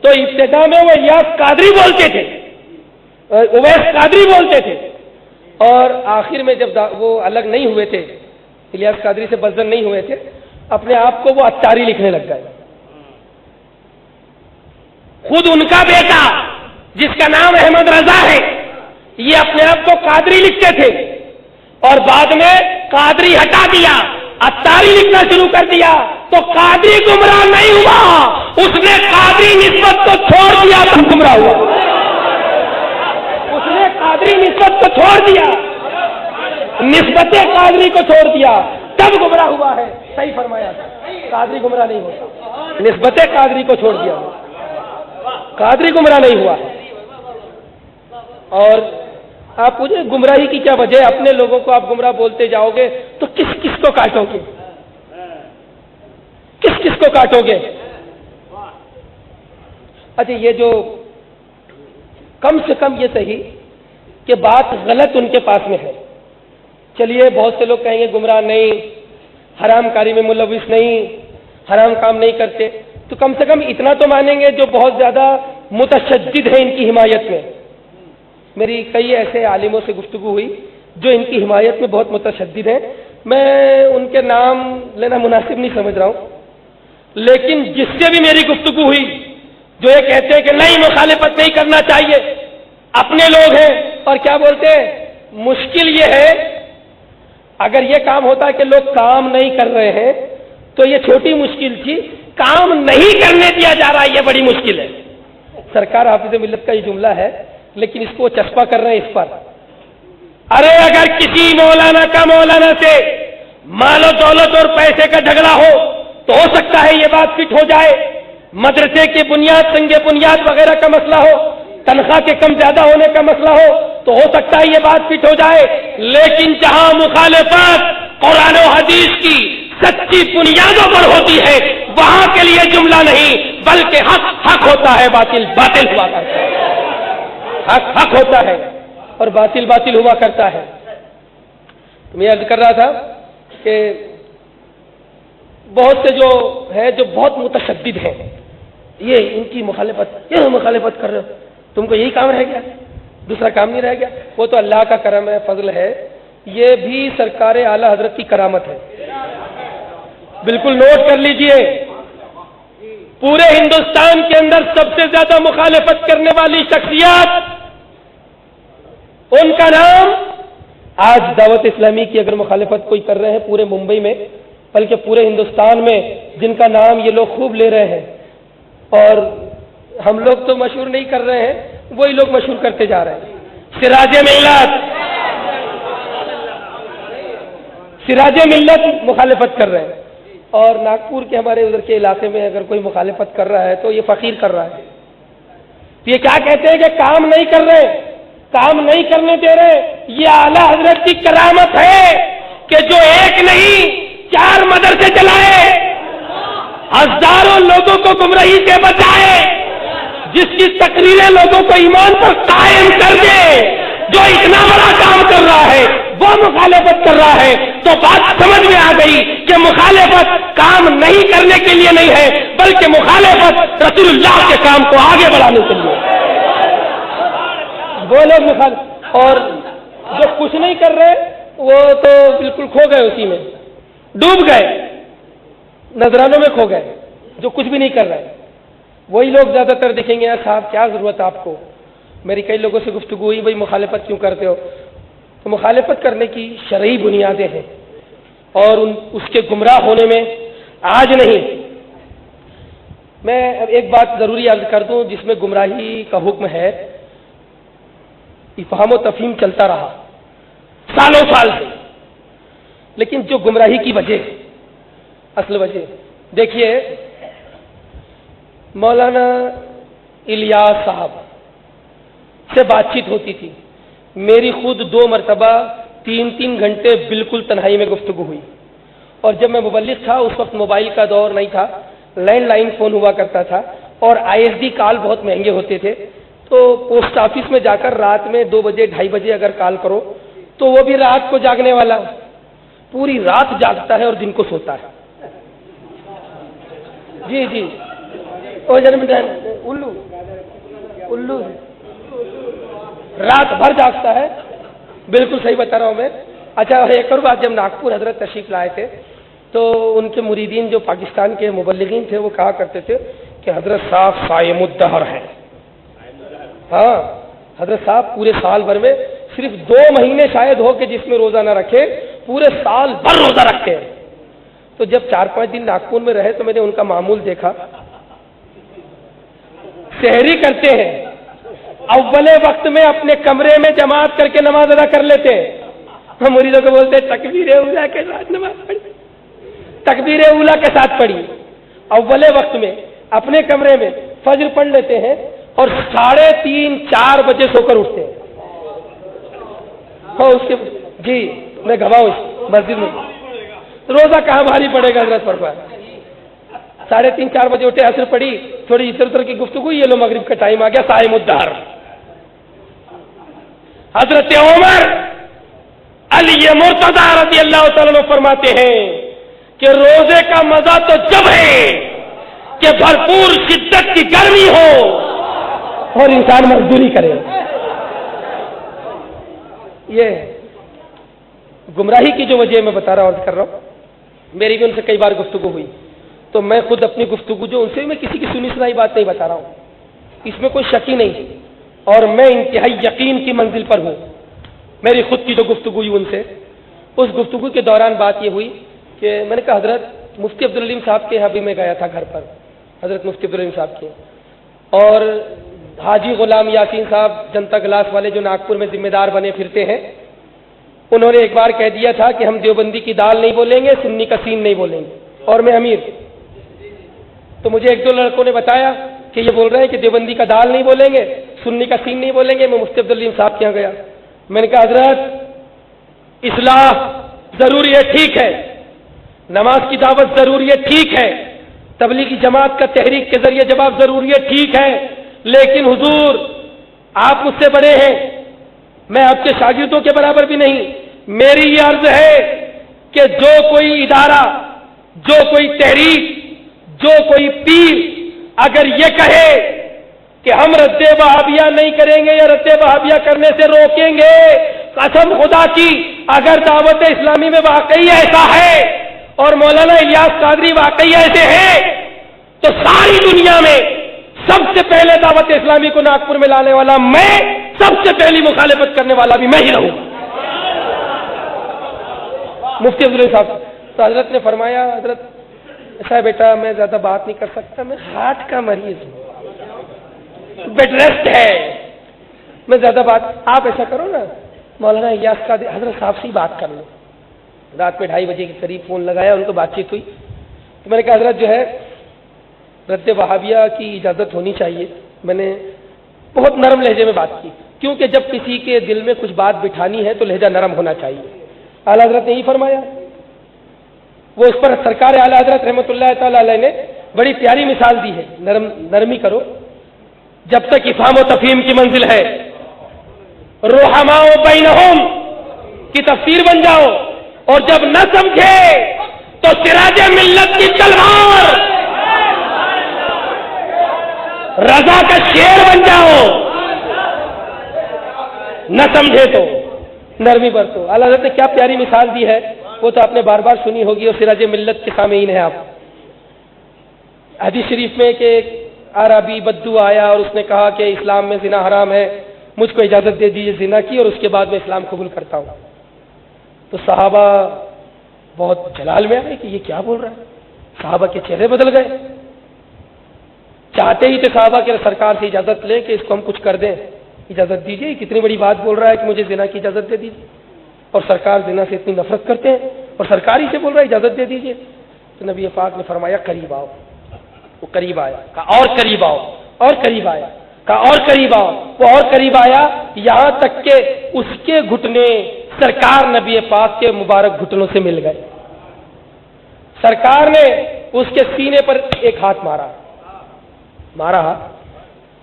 تو ابتدا میں وہ الیاس قادری بولتے تھے، اویس قادری بولتے تھے، اور آخر میں جب وہ الگ نہیں ہوئے تھے، الیاس قادری سے بدزن نہیں ہوئے تھے، اپنے آپ کو وہ اتاری لکھنے لگ گئے۔ خود ان کا بیٹا جس کا نام احمد رضا ہے، یہ اپنے آپ کو قادری لکھتے تھے، اور بعد میں قادری ہٹا دیا، اتاری لکھنا شروع کر دیا، تو قادری گمراہ نہیں ہوا، اس نے قادری نسبت کو چھوڑ دیا تو گمراہ ہوا، اس نے قادری نسبت کو چھوڑ دیا، نسبت قادری کو چھوڑ دیا، تب گمراہ ہوا ہے۔ صحیح فرمایا، قادری گمراہ نہیں ہوتا۔ نسبت قادری کو چھوڑ دیا، قادری گمراہ نہیں ہوا۔ اور آپ پوچھیں گمراہی کی کیا وجہ ہے؟ اپنے لوگوں کو آپ گمراہ بولتے جاؤ گے تو کس کس کو کاٹو گے؟ کس کس کو کاٹو گے؟ اچھا یہ جو کم سے کم یہ صحیح کہ بات غلط ان کے پاس میں ہے، چلیے بہت سے لوگ کہیں گے گمراہ نہیں، حرام کاری میں ملوث نہیں، حرام کام نہیں کرتے، تو کم سے کم اتنا تو مانیں گے جو بہت زیادہ متشدد ہیں ان کی حمایت میں۔ میری کئی ایسے عالموں سے گفتگو ہوئی جو ان کی حمایت میں بہت متشدد ہیں، میں ان کے نام لینا مناسب نہیں سمجھ رہا ہوں، لیکن جس سے بھی میری گفتگو ہوئی جو یہ کہتے ہیں کہ نہیں مخالفت نہیں کرنا چاہیے، اپنے لوگ ہیں، اور کیا بولتے ہیں مشکل یہ ہے اگر یہ کام ہوتا ہے کہ لوگ کام نہیں کر رہے ہیں تو یہ چھوٹی مشکل تھی، کام نہیں کرنے دیا جا رہا ہے یہ بڑی مشکل ہے۔ سرکار حافظ ملت کا یہ جملہ ہے، لیکن اس کو وہ چسپا کر رہے ہیں اس پر۔ ارے اگر کسی مولانا کا مولانا سے مال و دولت اور پیسے کا جھگڑا ہو تو ہو سکتا ہے یہ بات فٹ ہو جائے، مدرسے کی بنیاد سنگ بنیاد وغیرہ کا مسئلہ ہو، تنخواہ کے کم زیادہ ہونے کا مسئلہ تو ہو سکتا ہے یہ بات فٹ ہو جائے، لیکن جہاں مخالفت قرآن و حدیث کی سچی بنیادوں پر ہوتی ہے وہاں کے لیے جملہ نہیں بلکہ حق حق ہوتا ہے، باطل باطل ہوا کرتا ہے، حق حق ہوتا ہے اور باطل باطل ہوا کرتا ہے۔ میں عرض کر رہا تھا کہ بہت سے جو ہیں جو بہت متشدد ہیں، یہ ان کی مخالفت کر رہے ہو، تم کو یہی کام رہ گیا، دوسرا کام نہیں رہ گیا؟ وہ تو اللہ کا کرم ہے، فضل ہے، یہ بھی سرکار اعلی حضرت کی کرامت ہے۔ بالکل نوٹ کر لیجئے، پورے ہندوستان کے اندر سب سے زیادہ مخالفت کرنے والی شخصیت، ان کا نام آج دعوت اسلامی کی اگر مخالفت کوئی کر رہے ہیں پورے ممبئی میں بلکہ پورے ہندوستان میں، جن کا نام یہ لوگ خوب لے رہے ہیں، اور ہم لوگ تو مشہور نہیں کر رہے ہیں، وہی لوگ مشہور کرتے جا رہے ہیں۔ سراج ملت مخالفت کر رہے ہیں، اور ناگپور کے ہمارے ادھر کے علاقے میں اگر کوئی مخالفت کر رہا ہے تو یہ فقیر کر رہا ہے۔ تو یہ کیا کہتے ہیں کہ کام نہیں کر رہے، کام نہیں کرنے دے رہے۔ یہ اعلی حضرت کی کرامت ہے کہ جو ایک نہیں 4 مدرسے چلائے، ہزاروں لوگوں کو گمراہی سے بچائے، جس کی تقریریں لوگوں کو ایمان پر قائم کر دے، جو اتنا بڑا کام کر رہا ہے وہ مخالفت کر رہا ہے، تو بات سمجھ میں آ گئی کہ مخالفت کام نہیں کرنے کے لیے نہیں ہے بلکہ مخالفت رسول اللہ کے کام کو آگے بڑھانے کے لیے۔ وہ لوگ مخالف، اور جو کچھ نہیں کر رہے وہ تو بالکل کھو گئے، اسی میں ڈوب گئے، نذرانوں میں کھو گئے، جو کچھ بھی نہیں کر رہے وہی لوگ زیادہ تر دکھیں گے۔ یار صاحب کیا ضرورت آپ کو؟ میری کئی لوگوں سے گفتگو ہوئی، بھائی مخالفت کیوں کرتے ہو؟ تو مخالفت کرنے کی شرعی بنیادیں ہیں، اور اس کے گمراہ ہونے میں آج نہیں۔ میں اب ایک بات ضروری عرض کر دوں جس میں گمراہی کا حکم ہے، افہام و تفہیم چلتا رہا سالوں سال سے، لیکن جو گمراہی کی وجہ، اصل وجہ دیکھیے، مولانا الیاس صاحب سے بات چیت ہوتی تھی، میری خود 2 مرتبہ 3 گھنٹے بالکل تنہائی میں گفتگو ہوئی، اور جب میں مبلغ تھا اس وقت موبائل کا دور نہیں تھا، لینڈ لائن فون ہوا کرتا تھا، اور ISD کال بہت مہنگے ہوتے تھے، تو پوسٹ آفس میں جا کر رات میں 2 بجے 2:30 بجے اگر کال کرو تو وہ بھی رات کو جاگنے والا پوری رات جاگتا ہے اور دن کو سوتا ہے۔ جی الو رات بھر جاگتا ہے، بالکل صحیح بتا رہا ہوں میں۔ اچھا ایک اور بات، جب ناگپور حضرت تشریف لائے تھے تو ان کے مریدین جو پاکستان کے مبلغین تھے وہ کہا کرتے تھے کہ حضرت صاحب صائم الدہر ہیں۔ ہاں حضرت صاحب پورے سال بھر میں صرف 2 مہینے شاید ہو کہ جس میں روزہ نہ رکھے، پورے سال بھر روزہ رکھتے ہیں۔ تو جب 4-5 دن ناگپور میں رہے تو میں نے ان کا معمول دیکھا، سحری کرتے ہیں، اولے وقت میں اپنے کمرے میں جماعت کر کے نماز ادا کر لیتے ہیں۔ ہم مریدوں کو بولتے ہیں تکبیر اولا کے ساتھ نماز پڑھی، تکبیر اولا کے ساتھ پڑھی، اول وقت میں اپنے کمرے میں فجر پڑھ لیتے ہیں اور 3:30-4 بجے سو کر اٹھتے ہیں. اس کے جی میں گواہ ہوں مسجد میں روزہ کہاں بھاری پڑے گا حضرت پر 3:30-4 بجے اٹھے, عصر پڑی, تھوڑی ادھر ادھر کی گفتگو, یہ لو مغرب کا ٹائم آ گیا, صائم الدہر. حضرت عمر علی مرتضی رضی اللہ تعالیٰ عنہ فرماتے ہیں کہ روزے کا مزہ تو جب ہے کہ بھرپور شدت کی گرمی ہو اور انسان مزدوری کرے. یہ گمراہی کی جو وجہ میں بتا رہا ہوں, کر رہا ہوں, میری بھی ان سے کئی بار گفتگو ہوئی, تو میں خود اپنی گفتگو جو ان سے میں کسی کی سنی سنائی بات نہیں بتا رہا ہوں, اس میں کوئی شک ہی نہیں, اور میں انتہائی یقین کی منزل پر ہوں. میری خود کی جو گفتگو ہوئی ان سے, اس گفتگو کے دوران بات یہ ہوئی کہ میں نے کہا حضرت مفتی عبدالعلیم صاحب کے یہاں بھی میں گیا تھا گھر پر, حضرت مفتی عبدالعلیم صاحب کے, اور حاجی غلام یاسین صاحب جنتا گلاس والے جو ناگپور میں ذمہ دار بنے پھرتے ہیں, انہوں نے ایک بار کہہ دیا تھا کہ ہم دیوبندی کی دال نہیں بولیں گے, سنی کا سین نہیں بولیں گے, اور میں امیر. تو مجھے 1-2 لڑکوں نے بتایا کہ یہ بول رہے ہیں کہ دیوبندی کا دال نہیں بولیں گے, سنی کا سین نہیں بولیں گے. میں مفتی عبدالعلیم صاحب کے یہاں گیا, میں نے کہا حضرت اصلاح ضروری ہے, ٹھیک ہے, نماز کی دعوت ضروری ہے, ٹھیک ہے, تبلیغی جماعت کا تحریک کے ذریعے جواب ضروری ہے, ٹھیک ہے, لیکن حضور آپ مجھ سے بڑے ہیں, میں آپ کے شاگردوں کے برابر بھی نہیں. میری یہ عرض ہے کہ جو کوئی ادارہ, جو کوئی تحریک, جو کوئی پیر اگر یہ کہے کہ ہم رد وہابیہ نہیں کریں گے یا رد وہابیہ کرنے سے روکیں گے, قسم خدا کی اگر دعوت اسلامی میں واقعی ایسا ہے اور مولانا الیاس قادری واقعی ایسے ہیں, تو ساری دنیا میں سب سے پہلے دعوت اسلامی کو ناگپور میں لانے والا میں, سب سے پہلی مخالفت کرنے والا بھی میں ہی رہوں. مفتی عبدالعلیم صاحب تو حضرت نے فرمایا, حضرت ایسا ہے بیٹا میں زیادہ بات نہیں کر سکتا, میں ہارٹ کا مریض ہوں, بیڈ ریسٹ ہے, میں زیادہ بات, آپ ایسا کرو نا مولانا الیاس قادری حضرت صاحب سے ہی بات کر لو. رات میں 2:30 بجے کے قریب فون لگایا, ان کو بات چیت ہوئی, تو میں نے کہا حضرت جو ہے رد وہابیہ کی اجازت ہونی چاہیے. میں نے بہت نرم لہجے میں بات کی, کیونکہ جب کسی کے دل میں کچھ بات بٹھانی ہے تو لہجہ نرم ہونا چاہیے. اعلیٰ حضرت نے یہی فرمایا. وہ اس پر سرکار اعلیٰ حضرت رحمۃ اللہ تعالی علیہ نے بڑی پیاری مثال دی ہے, نرمی کرو, جب تک افہام و تفہیم کی منزل ہے, رحماء بینہم کی تفسیر بن جاؤ, اور جب نہ سمجھے تو سراج ملت کی تلوار رضا کا شیر بن جاؤ, نہ سمجھے تو نرمی برتو. اعلیٰ حضرت نے کیا پیاری مثال دی ہے, وہ تو آپ نے بار بار سنی ہوگی اور سراج ملت کے سامعین ہیں آپ. حدیث شریف میں کہ ایک عربی بدو آیا اور اس نے کہا کہ اسلام میں زنا حرام ہے, مجھ کو اجازت دے دیجیے زنا کی, اور اس کے بعد میں اسلام قبول کرتا ہوں. تو صحابہ بہت جلال میں آئے کہ یہ کیا بول رہا ہے, صحابہ کے چہرے بدل گئے. چاہتے ہی تھے صحابہ کے سرکار سے اجازت لیں کہ اس کو ہم کچھ کر دیں, اجازت دیجیے, کتنی بڑی بات بول رہا ہے کہ مجھے زنا کی اجازت دے دیجیے, اور سرکار زنا سے اتنی نفرت کرتے ہیں اور سرکار ہی سے بول رہا ہے اجازت دے دیجیے. تو نبی پاک نے فرمایا قریب آؤ. وہ قریب آیا, کہا اور قریب آؤ, اور قریب آیا, کہا اور قریب آؤ, وہ اور قریب آیا, یہاں تک کہ اس کے گھٹنے سرکار نبی پاک کے مبارک گھٹنوں سے مل گئے. سرکار نے اس کے سینے پر ایک ہاتھ مارا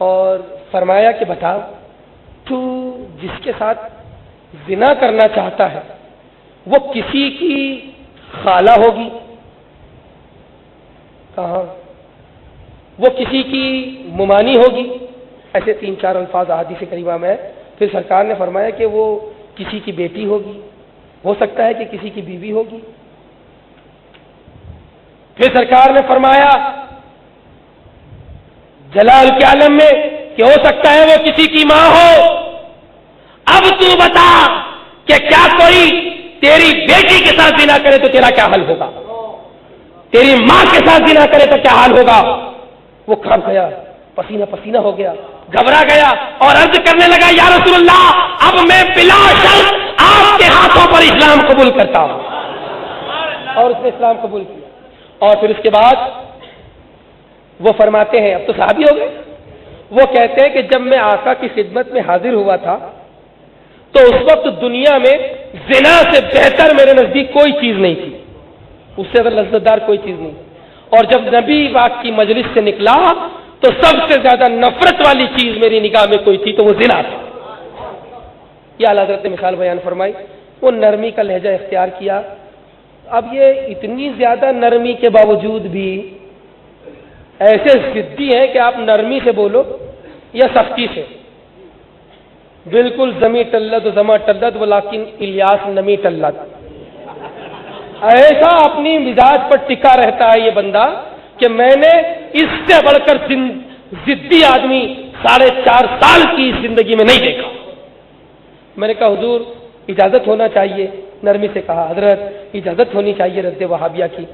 اور فرمایا کہ بتا, تو جس کے ساتھ زنا کرنا چاہتا ہے وہ کسی کی خالہ ہوگی؟ کہاں؟ وہ کسی کی ممانی ہوگی؟ ایسے 3-4 الفاظ احادیث کریمہ میں. پھر سرکار نے فرمایا کہ وہ کسی کی بیٹی ہوگی, ہو سکتا ہے کہ کسی کی بیوی ہوگی. پھر سرکار نے فرمایا جلال کے عالم میں کہ ہو سکتا ہے وہ کسی کی ماں ہو. اب تو بتا کہ کیا کوئی تیری بیٹی کے ساتھ زنا کرے تو تیرا کیا حال ہوگا, تیری ماں کے ساتھ زنا کرے تو کیا حال ہوگا. وہ کھانپ گیا, پسینہ پسینہ ہو گیا, گھبرا گیا اور عرض کرنے لگا یا رسول اللہ اب میں بلا شرط آپ کے ہاتھوں پر اسلام قبول کرتا ہوں. اور اس نے اسلام قبول کیا. اور پھر اس کے بعد وہ فرماتے ہیں، اب تو صحابی ہو گئے، وہ کہتے ہیں کہ جب میں آقا کی خدمت میں حاضر ہوا تھا تو اس وقت دنیا میں زنا سے بہتر میرے نزدیک کوئی چیز نہیں تھی، اس سے زیادہ لذت دار کوئی چیز نہیں، اور جب نبی پاک کی مجلس سے نکلا تو سب سے زیادہ نفرت والی چیز میری نگاہ میں کوئی تھی تو وہ زنا تھا۔ یہ اعلیٰ حضرت نے مثال بیان فرمائی، وہ نرمی کا لہجہ اختیار کیا۔ اب یہ اتنی زیادہ نرمی کے باوجود بھی ایسے ضدی ہیں کہ آپ نرمی سے بولو یا سختی سے، بالکل زمی ٹلت زما ٹلت ولیکن الیاس نمی ٹلت، ایسا اپنی مزاج پر ٹکا رہتا ہے یہ بندہ کہ میں نے اس سے بڑھ کر ضدی آدمی 4.5 سال کی زندگی میں نہیں دیکھا۔ میں نے کہا حضور اجازت ہونا چاہیے، نرمی سے کہا حضرت اجازت ہونی چاہیے رد وہابیہ کی،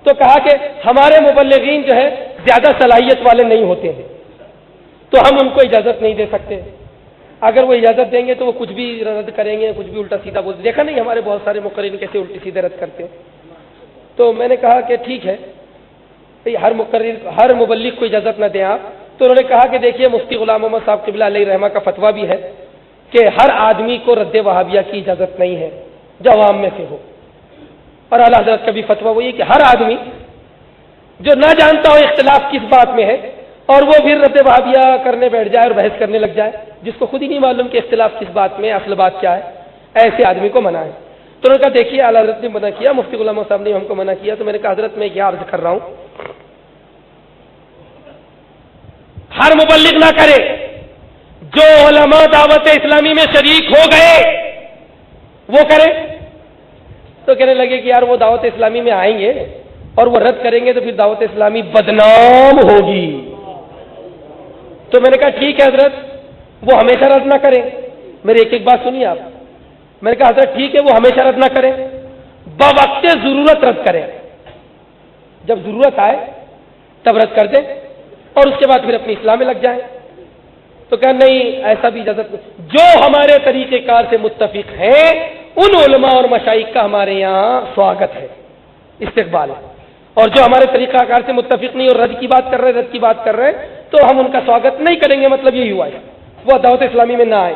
تو کہا کہ ہمارے مبلغین جو ہے زیادہ صلاحیت والے نہیں ہوتے ہیں تو ہم ان کو اجازت نہیں دے سکتے، اگر وہ اجازت دیں گے تو وہ کچھ بھی رد کریں گے، کچھ بھی الٹا سیدھا بول، دیکھا نہیں ہمارے بہت سارے مقررین کیسے الٹی سیدھے رد کرتے ہیں۔ تو میں نے کہا کہ ٹھیک ہے ہر مبلغ کو اجازت نہ دیں آپ، تو انہوں نے کہا کہ دیکھیے مفتی غلام محمد صاحب قبلہ علیہ رحمہ کا فتویٰ بھی ہے کہ ہر آدمی کو رد وہابیہ کی اجازت نہیں ہے جو عوام میں سے ہو، اور اعلیٰ حضرت کا بھی فتویٰ وہی ہے کہ ہر آدمی جو نہ جانتا ہو اختلاف کس بات میں ہے اور وہ بھی رد وہابیہ کرنے بیٹھ جائے اور بحث کرنے لگ جائے، جس کو خود ہی نہیں معلوم کہ اختلاف کس بات میں، اصل بات کیا ہے، ایسے آدمی کو منع ہے۔ تو انہوں نے کہا دیکھیے اعلیٰ حضرت نے منع کیا، مفتی غلام صاحب نے ہم کو منع کیا، تو میں نے کہا حضرت میں کیا عرض کر رہا ہوں، ہر مبلغ نہ کرے، جو علماء دعوت اسلامی میں شریک ہو گئے وہ کرے۔ تو کہنے لگے کہ یار وہ دعوت اسلامی میں آئیں گے اور وہ رد کریں گے تو پھر دعوت اسلامی بدنام ہوگی۔ تو میں نے کہا ٹھیک ہے حضرت وہ ہمیشہ رد نہ کریں، میری ایک بات سنیے آپ، میں نے کہا حضرت ٹھیک ہے وہ ہمیشہ رد نہ کریں، بوقت ضرورت رد کریں، جب ضرورت آئے تب رد کر دیں اور اس کے بعد پھر اپنی اصلاح میں لگ جائیں۔ تو کہا نہیں ایسا بھی اجازت نہیں، جو ہمارے طریقہ کار سے متفق ہیں ان علماء اور مشائخ کا ہمارے یہاں سواگت ہے، استقبال ہے، اور جو ہمارے طریقہ کار سے متفق نہیں اور رد کی بات کر رہے ہیں تو ہم ان کا سواگت نہیں کریں گے، مطلب یہی ہوا ہے وہ دعوت اسلامی میں نہ آئے۔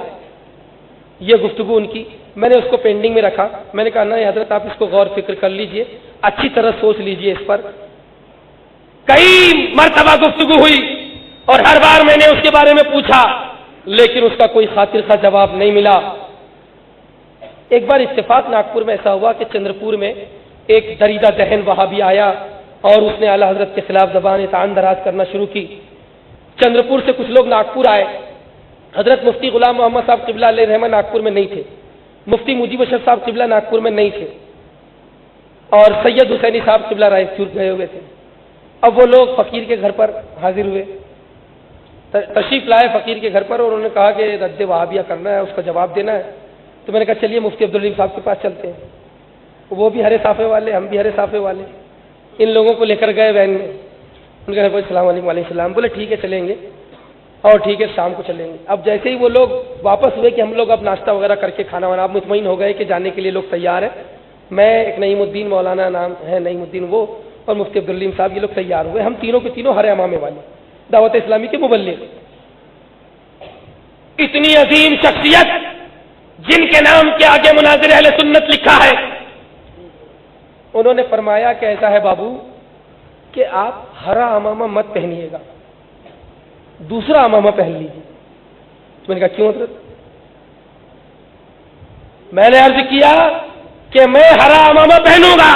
یہ گفتگو ان کی میں نے اس کو پینڈنگ میں رکھا، میں نے کہا نہیں حضرت آپ اس کو غور فکر کر لیجئے، اچھی طرح سوچ لیجئے اس پر۔ کئی مرتبہ گفتگو ہوئی اور ہر بار میں نے اس کے بارے میں پوچھا لیکن اس کا کوئی خاطر خواہ جواب نہیں ملا۔ ایک بار اتفاق ناگپور میں ایسا ہوا کہ چندرپور میں ایک دریدہ ذہن وہابی آیا اور اس نے اعلیٰ حضرت کے خلاف زبان طعن دراز کرنا شروع کی۔ چندرپور سے کچھ لوگ ناگپور آئے، حضرت مفتی غلام محمد صاحب قبلہ علیہ رحمہ ناگپور میں نہیں تھے، مفتی مجیب اشرف صاحب قبلہ ناگپور میں نہیں تھے، اور سید حسینی صاحب قبلہ رائے چور گئے ہوئے تھے۔ اب وہ لوگ فقیر کے گھر پر حاضر ہوئے، تشریف لائے فقیر کے گھر پر، اور انہوں نے کہا کہ رد وہابیہ کرنا ہے، اس کا جواب دینا ہے۔ تو میں نے کہا چلیے مفتی عبدالرحیم صاحب کے پاس چلتے ہیں، وہ بھی ہرے صافے والے، ہم بھی ہرے صافے والے، ان لوگوں کو لے کر گئے وین میں، ان کا السلام علیکم وعلیکم السلام، بولے ٹھیک ہے چلیں گے، اور ٹھیک ہے شام کو چلیں گے۔ اب جیسے ہی وہ لوگ واپس ہوئے کہ ہم لوگ اب ناشتہ وغیرہ کر کے کھانا وانا، آپ مطمئن ہو گئے کہ جانے کے لیے لوگ تیار ہیں، میں ایک نعیم الدین مولانا نام ہے نعیم الدین وہ، اور مفتی عبدالرحیم صاحب یہ لوگ تیار ہوئے، ہم تینوں کے تینوں ہر امامے والے دعوت اسلامی کے مبلغ، اتنی عظیم شخصیت جن کے نام کے آگے مناظر اہل سنت لکھا ہے، انہوں نے فرمایا کہ ایسا ہے بابو کہ آپ ہرا امامہ مت پہنیے گا، دوسرا امامہ پہن لیجیے۔ میں نے کہا کیوں حضرت؟ میں نے عرض کیا کہ میں ہرا امامہ پہنوں گا،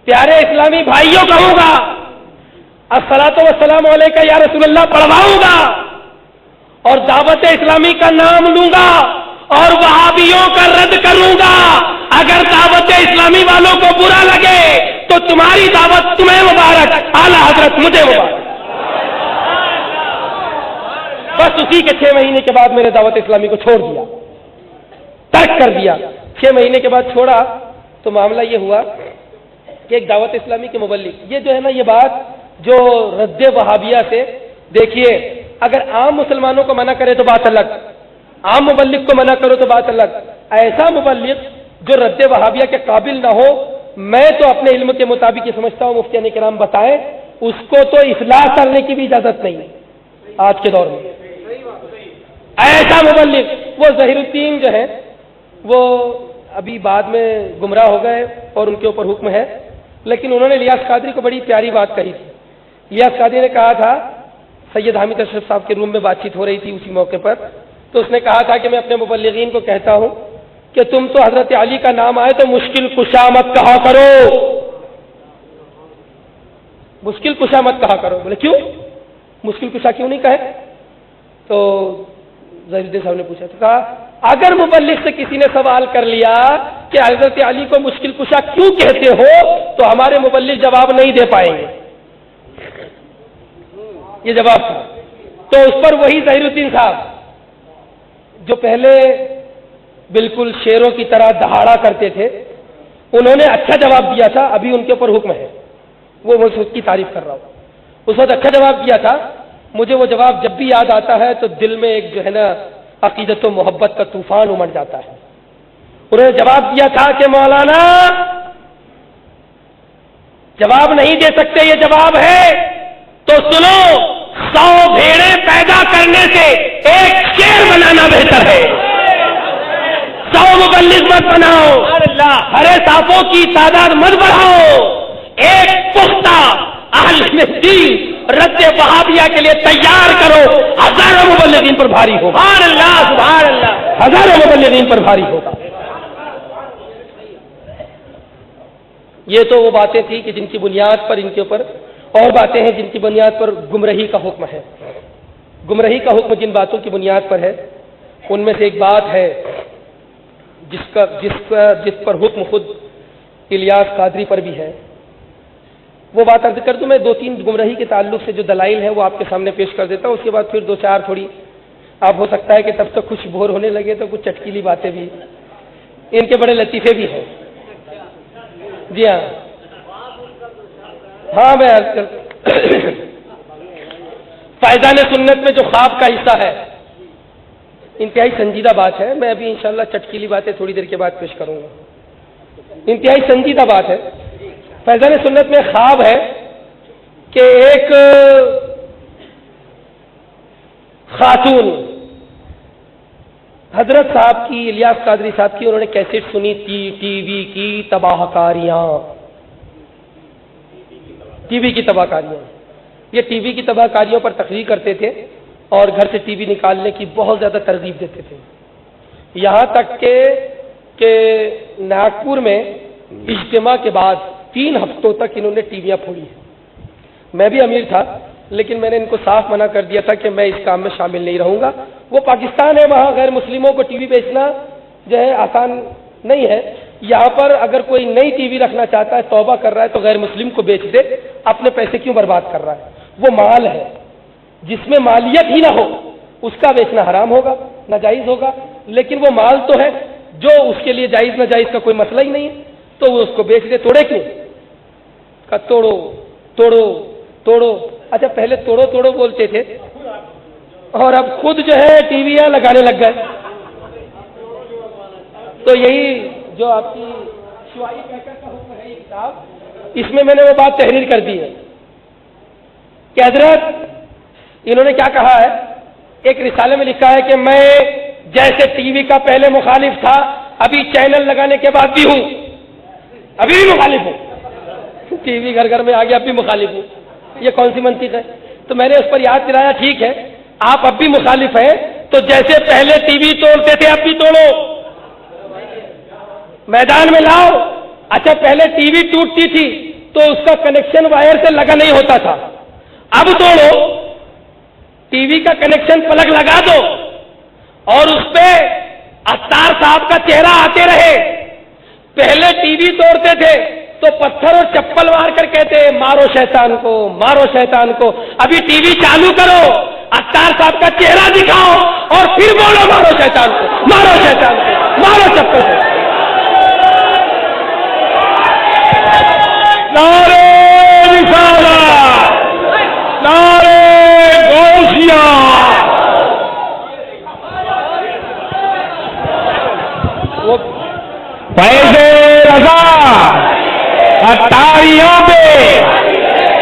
پیارے اسلامی بھائیوں کہوں گا الصلاۃ والسلام علیکہ یا رسول اللہ پڑھواؤں گا، اور دعوت اسلامی کا نام لوں گا اور وہابیوں کا رد کروں گا۔ اگر دعوت اسلامی والوں کو برا لگے تو تمہاری دعوت تمہیں مبارک، اعلیٰ حضرت مجھے مبارک۔ بس اسی کے 6 مہینے کے بعد میں نے دعوت اسلامی کو چھوڑ دیا، ترک کر دیا۔ 6 مہینے کے بعد چھوڑا تو معاملہ یہ ہوا کہ ایک دعوت اسلامی کے مبلغ، یہ جو ہے نا یہ بات جو رد وہابیہ سے، دیکھیے اگر عام مسلمانوں کو منع کرے تو بات الگ، عام مبلغ کو منع کرو تو بات الگ، ایسا مبلغ جو رد وہابیہ کے قابل نہ ہو، میں تو اپنے علم کے مطابق یہ سمجھتا ہوں مفتیان کرام بتائیں اس کو تو اصلاح کرنے کی بھی اجازت نہیں آج کے دور میں. ایسا مبلغ، وہ ظہیر الدین جو ہے وہ ابھی بعد میں گمراہ ہو گئے اور ان کے اوپر حکم ہے، لیکن انہوں نے الیاس قادری کو بڑی پیاری بات کہی تھی. الیاس قادری نے کہا تھا، سید حامد اشرف صاحب کے روم میں بات چیت ہو رہی تھی اسی موقع پر، تو اس نے کہا تھا کہ میں اپنے مبلغین کو کہتا ہوں کہ تم تو حضرت علی کا نام آئے تو مشکل کشا مت کہا کرو، مشکل کشا مت کہا کرو. بولے کیوں مشکل کشا کیوں نہیں کہے؟ تو ظہیر الدین صاحب نے پوچھا تو کہا اگر مبلغ سے کسی نے سوال کر لیا کہ حضرت علی کو مشکل کشا کیوں کہتے ہو تو ہمارے مبلغ جواب نہیں دے پائیں گے. یہ جواب تھا. تو اس پر وہی ظہیر الدین صاحب جو پہلے بالکل شیروں کی طرح دہاڑا کرتے تھے، انہوں نے اچھا جواب دیا تھا. ابھی ان کے اوپر حکم ہے، وہ اس کی تعریف کر رہا ہوں. اس وقت اچھا جواب دیا تھا. مجھے وہ جواب جب بھی یاد آتا ہے تو دل میں ایک جو ہے نا عقیدت و محبت کا طوفان امڑ جاتا ہے. انہوں نے جواب دیا تھا کہ مولانا جواب نہیں دے سکتے، یہ جواب ہے تو سنو، 100 بھیڑیں پیدا کرنے سے ایک شیر بنانا بہتر ہے. 100 مبلغ مت بناؤ، ہرے صافوں کی تعداد مت بڑھاؤ. ایک پختہ اہل دین رد وہابیہ کے لیے تیار کرو. ہزاروں مبلغین پر بھاری ہوگا. سبحان اللہ سبحان اللہ. ہزاروں مبلغین پر بھاری ہوگا. یہ تو وہ باتیں تھی کہ جن کی بنیاد پر ان کے اوپر اور باتیں ہیں جن کی بنیاد پر گمراہی کا حکم ہے. گمراہی کا حکم جن باتوں کی بنیاد پر ہے ان میں سے ایک بات ہے جس پر حکم خود الیاس قادری پر بھی ہے. وہ بات عرض کر دوں. میں 2-3 گمراہی کے تعلق سے جو دلائل ہیں وہ آپ کے سامنے پیش کر دیتا ہوں. اس کے بعد پھر 2-4 تھوڑی آپ ہو سکتا ہے کہ تب تک کچھ بور ہونے لگے تو کچھ چٹکیلی باتیں بھی، ان کے بڑے لطیفے بھی ہیں. جی ہاں ہاں میں فیضان سنت میں جو خواب کا حصہ ہے انتہائی سنجیدہ بات ہے. میں ابھی انشاءاللہ چٹکیلی باتیں تھوڑی دیر کے بعد پیش کروں گا. انتہائی سنجیدہ بات ہے. فیضان سنت میں خواب ہے کہ ایک خاتون حضرت صاحب کی، الیاس قادری صاحب کی، انہوں نے کیسٹ سنی تھی ٹی وی کی تباہ کاریاں. ٹی وی کی تباہ کاریاں. یہ ٹی وی کی تباہ کاریوں پر تقریر کرتے تھے اور گھر سے ٹی وی نکالنے کی بہت زیادہ ترغیب دیتے تھے. یہاں تک کہ ناگپور میں اجتماع کے بعد 3 ہفتوں تک انہوں نے ٹی ویاں پھوڑی ہیں. میں بھی امیر تھا لیکن میں نے ان کو صاف منع کر دیا تھا کہ میں اس کام میں شامل نہیں رہوں گا. وہ پاکستان ہے، وہاں غیر مسلموں کو ٹی وی بیچنا جو ہے آسان نہیں ہے. یہاں پر اگر کوئی نئی ٹی وی رکھنا چاہتا ہے، توبہ کر رہا ہے تو غیر مسلم کو بیچ دے. اپنے پیسے کیوں برباد کر رہا ہے؟ وہ مال ہے، جس میں مالیت ہی نہ ہو اس کا بیچنا حرام ہوگا، ناجائز ہوگا. لیکن وہ مال تو ہے جو اس کے لیے جائز ناجائز کا کوئی مسئلہ ہی نہیں ہے، تو وہ اس کو بیچ دے. توڑے کیوں؟ کا توڑو توڑو توڑو. اچھا پہلے توڑو توڑو بولتے تھے اور اب خود جو ہے ٹی ویاں لگانے لگ گئے. تو یہی جو آپ کی شعاعی پیکر کا حکم ہے یہ کتاب، اس میں نے وہ بات تحریر کر دی ہے کہ حضرت انہوں نے کیا کہا ہے. ایک رسالے میں لکھا ہے کہ میں جیسے ٹی وی کا پہلے مخالف تھا ابھی چینل لگانے کے بعد بھی ہوں، ابھی بھی مخالف ہوں. ٹی وی گھر گھر میں آ گیا، اب بھی مخالف ہوں. یہ کون سی منطق ہے؟ تو میں نے اس پر یاد دلایا ٹھیک ہے آپ اب بھی مخالف ہیں تو جیسے پہلے ٹی وی توڑتے تھے اب بھی توڑو، میدان میں لاؤ. اچھا پہلے ٹی وی ٹوٹتی تھی تو اس کا کنیکشن وائر سے لگا نہیں ہوتا تھا، اب توڑو، ٹی وی کا کنیکشن پلگ لگا دو اور اس پہ اتار صاحب کا چہرہ آتے رہے. پہلے ٹی وی توڑتے تھے تو پتھر اور چپل مار کر کہتے مارو شیطان کو، مارو شیطان کو. ابھی ٹی وی چالو کرو، اتار صاحب کا چہرہ دکھاؤ اور پھر بولو مارو شیطان کو، مارو شیطان کو، مارو چپل کو. نعرے رسالت، نعرے غوثیہ. فیض رضا اتاریوں پہ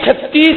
36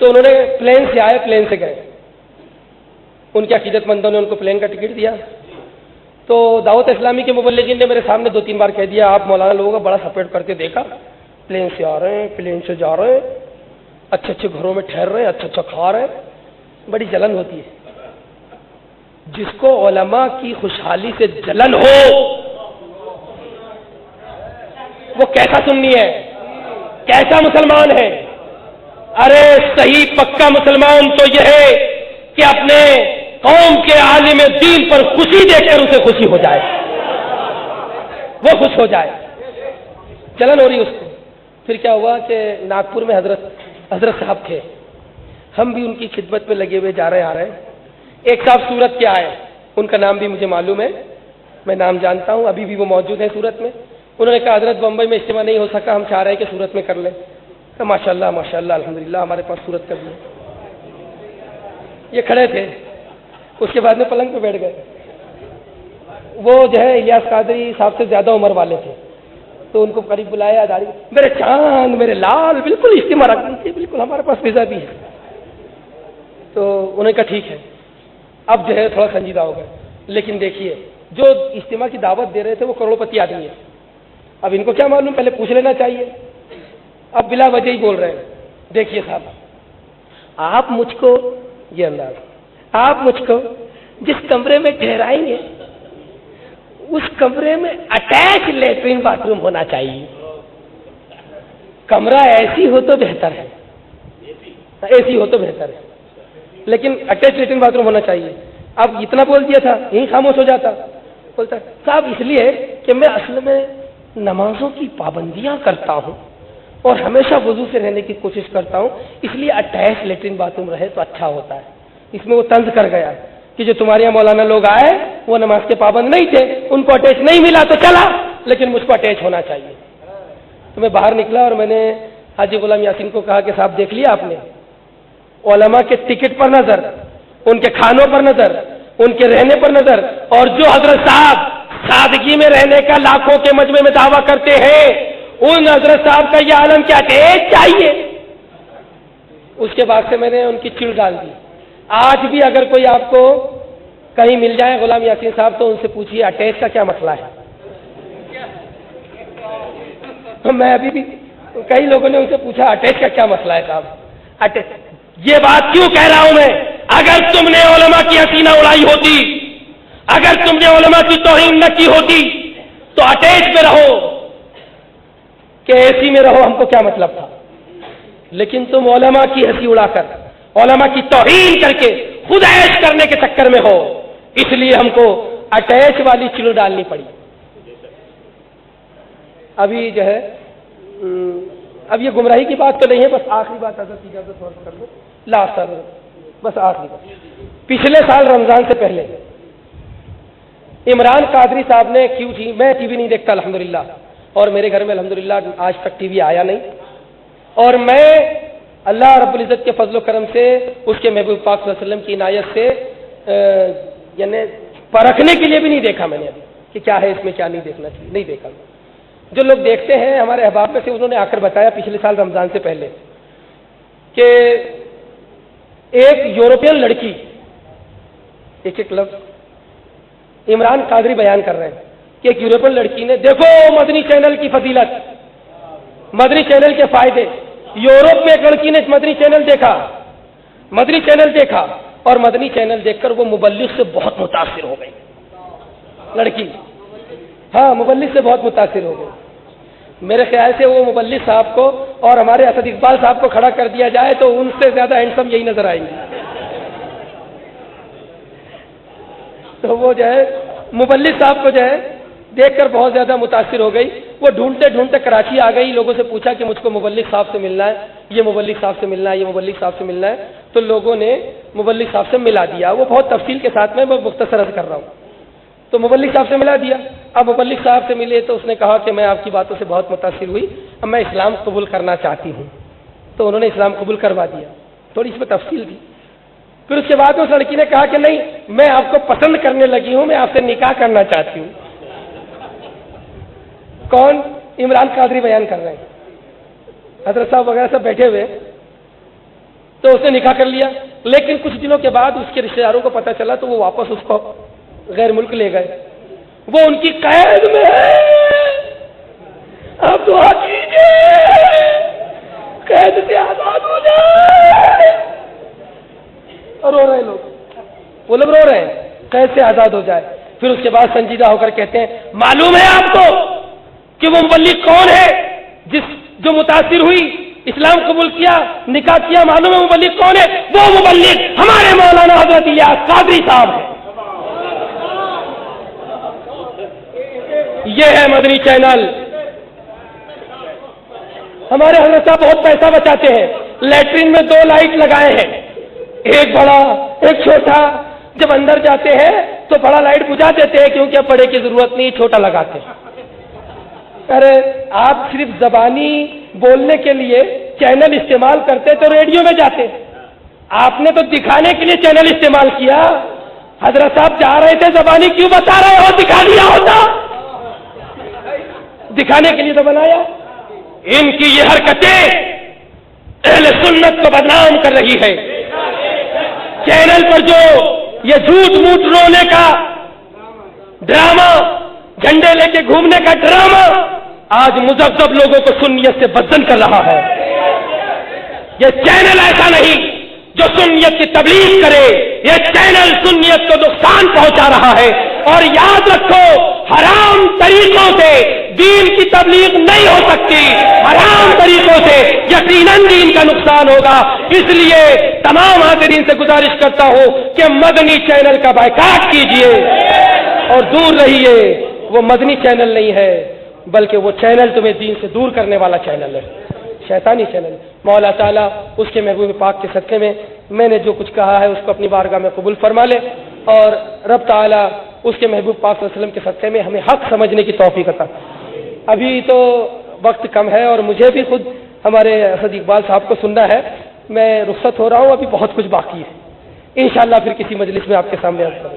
تو انہوں نے پلین سے آئے, پلین سے گئے. ان کے عقیدت مندوں نے ان کو پلین کا ٹکٹ دیا. تو دعوت اسلامی کے مبلغین نے میرے سامنے 2-3 بار کہہ دیا, آپ مولانا لوگوں کا بڑا سپورٹ کرتے دیکھا, پلین سے آ رہے ہیں, پلین سے جا رہے ہیں, اچھے اچھے گھروں میں ٹھہر رہے ہیں, اچھا اچھا کھا رہے ہیں. بڑی جلن ہوتی ہے. جس کو علماء کی خوشحالی سے جلن ہو وہ کیسا سنی ہے, کیسا مسلمان ہے؟ ارے صحیح پکا مسلمان تو یہ ہے کہ اپنے قوم کے عالم دین پر خوشی دے کر اسے خوشی ہو جائے, وہ خوش ہو جائے. جلن ہو رہی اس کو. پھر کیا ہوا کہ ناگپور میں حضرت صاحب تھے, ہم بھی ان کی خدمت میں لگے ہوئے جا رہے آ رہے ہیں. ایک صاحب سورت کے آئے, ان کا نام بھی مجھے معلوم ہے, میں نام جانتا ہوں, ابھی بھی وہ موجود ہیں سورت میں. انہوں نے کہا حضرت بمبئی میں اجتماع نہیں ہو سکا, ہم چاہ رہے ہیں کہ سورت میں کر لیں. تو ماشاء اللہ الحمدللہ ہمارے پاس سورت کر لیں. یہ کھڑے تھے, اس کے بعد میں پلنگ پہ بیٹھ گئے. وہ جو ہے الیاس قادری صاحب سے زیادہ عمر والے تھے, تو ان کو قریب بلایا, داڑھی, میرے چاند میرے لال, بالکل اجتماع رکھ دیجیے, بالکل ہمارے پاس ویزا بھی ہے. تو انہوں نے کہا ٹھیک ہے. اب جو ہے تھوڑا سنجیدہ ہو گئے. لیکن دیکھیے جو اجتماع کی دعوت دے رہے تھے وہ کروڑ پتی آدمی ہے. اب ان کو کیا معلوم, پہلے پوچھ لینا چاہیے. اب بلا وجہ ہی بول رہے ہیں. دیکھیے صاحب, آپ مجھ کو, یہ انداز, آپ مجھ کو جس کمرے میں ٹھہرائیں گے اس کمرے میں اٹیچ لیٹرین باتھ روم ہونا چاہیے. کمرہ ایسی ہو تو بہتر ہے, ایسی ہو تو بہتر ہے, لیکن اٹیچ لیٹرین باتھ روم ہونا چاہیے. اب اتنا بول دیا تھا, یہیں خاموش ہو جاتا. بولتا صاحب اس لیے کہ میں اصل میں نمازوں کی پابندیاں کرتا ہوں اور ہمیشہ وضو سے رہنے کی کوشش کرتا ہوں, اس لیے اٹیچ لیٹرین باتھ روم رہے تو اچھا ہوتا ہے. اس میں وہ طنز کر گیا کہ جو تمہارے یہاں مولانا لوگ آئے وہ نماز کے پابند نہیں تھے, ان کو اٹیچ نہیں ملا تو چلا, لیکن مجھ کو اٹیچ ہونا چاہیے. تو میں باہر نکلا اور میں نے حاجی غلام یاسین کو کہا کہ صاحب دیکھ لیا آپ نے, علماء کے ٹکٹ پر نظر, ان کے کھانوں پر نظر, ان کے رہنے پر نظر, اور جو حضرت صاحب سادگی میں رہنے کا لاکھوں کے مجمع میں دعویٰ کرتے ہیں, ان حضرت صاحب کا یہ عالم کیا اٹیچ چاہیے. اس کے بعد سے میں نے ان کی چڑ ڈال دی. آج بھی اگر کوئی آپ کو کہیں مل جائے غلام یاسین صاحب تو ان سے پوچھیے اٹیچ کا کیا مسئلہ ہے. میں ابھی بھی کئی لوگوں نے ان سے پوچھا اٹیچ کا کیا مسئلہ ہے صاحب. اٹیچ, یہ بات کیوں کہہ رہا ہوں میں, اگر تم نے علماء کی حسینہ اڑائی ہوتی, اگر تم نے علماء کی توہین نہ کی ہوتی تو اٹیچ میں رہو کہ اے سی میں رہو, ہم کو کیا مطلب تھا. لیکن تم علماء کی ہنسی اڑا کر, علماء کی توہین کر کے خود عیش کرنے کے چکر میں ہو, اس لیے ہم کو اٹیچ والی چلو ڈالنی پڑی. ابھی جو ہے اب یہ گمراہی کی بات تو نہیں ہے, بس آخری بات حضرت اجازت کر دو, لاسٹ بس آخری بات. پچھلے سال رمضان سے پہلے عمران قادری صاحب نے میں ٹی وی نہیں دیکھتا الحمدللہ, اور میرے گھر میں الحمدللہ آج تک ٹی وی آیا نہیں, اور میں اللہ رب العزت کے فضل و کرم سے, اس کے محبوب پاک صلی اللہ علیہ وسلم کی عنایت سے یعنی پرکھنے کے لیے بھی نہیں دیکھا میں نے ابھی کہ کیا ہے اس میں, کیا نہیں دیکھنا چاہیے, نہیں دیکھا. جو لوگ دیکھتے ہیں ہمارے احباب میں سے, انہوں نے آ کر بتایا پچھلے سال رمضان سے پہلے کہ ایک یورپین لڑکی, ایک لفظ عمران قادری بیان کر رہے ہیں کہ ایک یورپین لڑکی نے, دیکھو مدنی چینل کی فضیلت, مدنی چینل کے فائدے. یورپ میں ایک لڑکی نے مدنی چینل دیکھا, اور مدنی چینل دیکھ کر وہ مبلغ سے بہت متاثر ہو گئی لڑکی. ہاں, مبلغ سے بہت متاثر ہو گئی. میرے خیال سے وہ مبلغ صاحب کو اور ہمارے اسد اقبال صاحب کو کھڑا کر دیا جائے تو ان سے زیادہ ہینڈسم یہی نظر آئیں گے. تو وہ جو ہے مبلغ صاحب کو جو ہے دیکھ کر بہت زیادہ متاثر ہو گئی. وہ ڈھونڈتے ڈھونڈتے کراچی آ گئی, لوگوں سے پوچھا کہ مجھ کو مبلغ صاحب سے ملنا ہے, یہ مبلغ صاحب سے ملنا ہے, یہ مبلغ صاحب سے ملنا ہے. تو لوگوں نے مبلغ صاحب سے ملا دیا. وہ بہت تفصیل کے ساتھ میں مختصر عرض کر رہا ہوں. تو مبلغ صاحب سے ملا دیا. اب مبلغ صاحب سے ملے تو اس نے کہا کہ میں آپ کی باتوں سے بہت متاثر ہوئی, اب میں اسلام قبول کرنا چاہتی ہوں. تو انہوں نے اسلام قبول کروا دیا. تھوڑی اس میں تفصیل تھی. پھر اس کے بعد اس لڑکی نے کہا کہ نہیں, میں آپ کو پسند کرنے لگی ہوں, میں آپ سے نکاح کرنا چاہتی ہوں. کون؟ عمران قادری بیان کر رہے ہیں. حضرت صاحب وغیرہ سب بیٹھے ہوئے. تو اس نے نکاح کر لیا، لیکن کچھ دنوں کے بعد اس کے رشتہ داروں کو پتہ چلا تو وہ واپس اس کو غیر ملک لے گئے، وہ ان کی قید میں ہے، آپ دعا کیجیے قید سے آزاد ہو جائے۔ اور رو رہے لوگ، وہ لوگ رو رہے ہیں قید سے آزاد ہو جائے۔ پھر اس کے بعد سنجیدہ ہو کر کہتے ہیں معلوم ہے آپ کو کہ وہ مبلغ کون ہے جو متاثر ہوئی، اسلام قبول کیا، نکاح کیا، معلوم ہے مبلغ کون ہے؟ وہ مبلغ ہمارے مولانا حضرت الیاس قادری صاحب ہیں۔ یہ ہے مدنی چینل۔ ہمارے حضرت صاحب بہت پیسہ بچاتے ہیں، لیٹرین میں 2 لائٹ لگائے ہیں، ایک بڑا ایک چھوٹا۔ جب اندر جاتے ہیں تو بڑا لائٹ بجھا دیتے ہیں کیونکہ اب بڑے کی ضرورت نہیں، چھوٹا لگاتے ہیں۔ ارے آپ صرف زبانی بولنے کے لیے چینل استعمال کرتے تو ریڈیو میں جاتے، آپ نے تو دکھانے کے لیے چینل استعمال کیا۔ حضرت صاحب جا رہے تھے زبانی کیوں بتا رہے ہو؟ دکھا دیا ہوتا، دکھانے کے لیے تو بنایا۔ ان کی یہ حرکتیں اہل سنت کو بدنام کر رہی ہے۔ چینل پر جو یہ جھوٹ موٹ رونے کا ڈرامہ، جھنڈے لے کے گھومنے کا ڈرامہ آج مذہب لوگوں کو سنیت سے بدزن کر رہا ہے۔ یہ چینل ایسا نہیں جو سنیت کی تبلیغ کرے، یہ چینل سنیت کو نقصان پہنچا رہا ہے۔ اور یاد رکھو حرام طریقوں سے دین کی تبلیغ نہیں ہو سکتی، حرام طریقوں سے یقیناً دین کا نقصان ہوگا۔ اس لیے تمام حاضرین سے گزارش کرتا ہوں کہ مدنی چینل کا بائیکاٹ کیجیے اور دور رہیے۔ وہ مدنی چینل نہیں ہے بلکہ وہ چینل تمہیں دین سے دور کرنے والا چینل ہے، شیطانی چینل۔ مولا تعالیٰ اس کے محبوب پاک کے صدقے میں نے جو کچھ کہا ہے اس کو اپنی بارگاہ میں قبول فرما لے، اور رب تعالیٰ اس کے محبوب پاک صلی اللہ علیہ وسلم کے صدقے میں ہمیں حق سمجھنے کی توفیق عطا۔ ابھی تو وقت کم ہے اور مجھے بھی خود ہمارے اسد اقبال صاحب کو سننا ہے، میں رخصت ہو رہا ہوں، ابھی بہت کچھ باقی ہے، انشاءاللہ پھر کسی مجلس میں آپ کے سامنے عرض کروں۔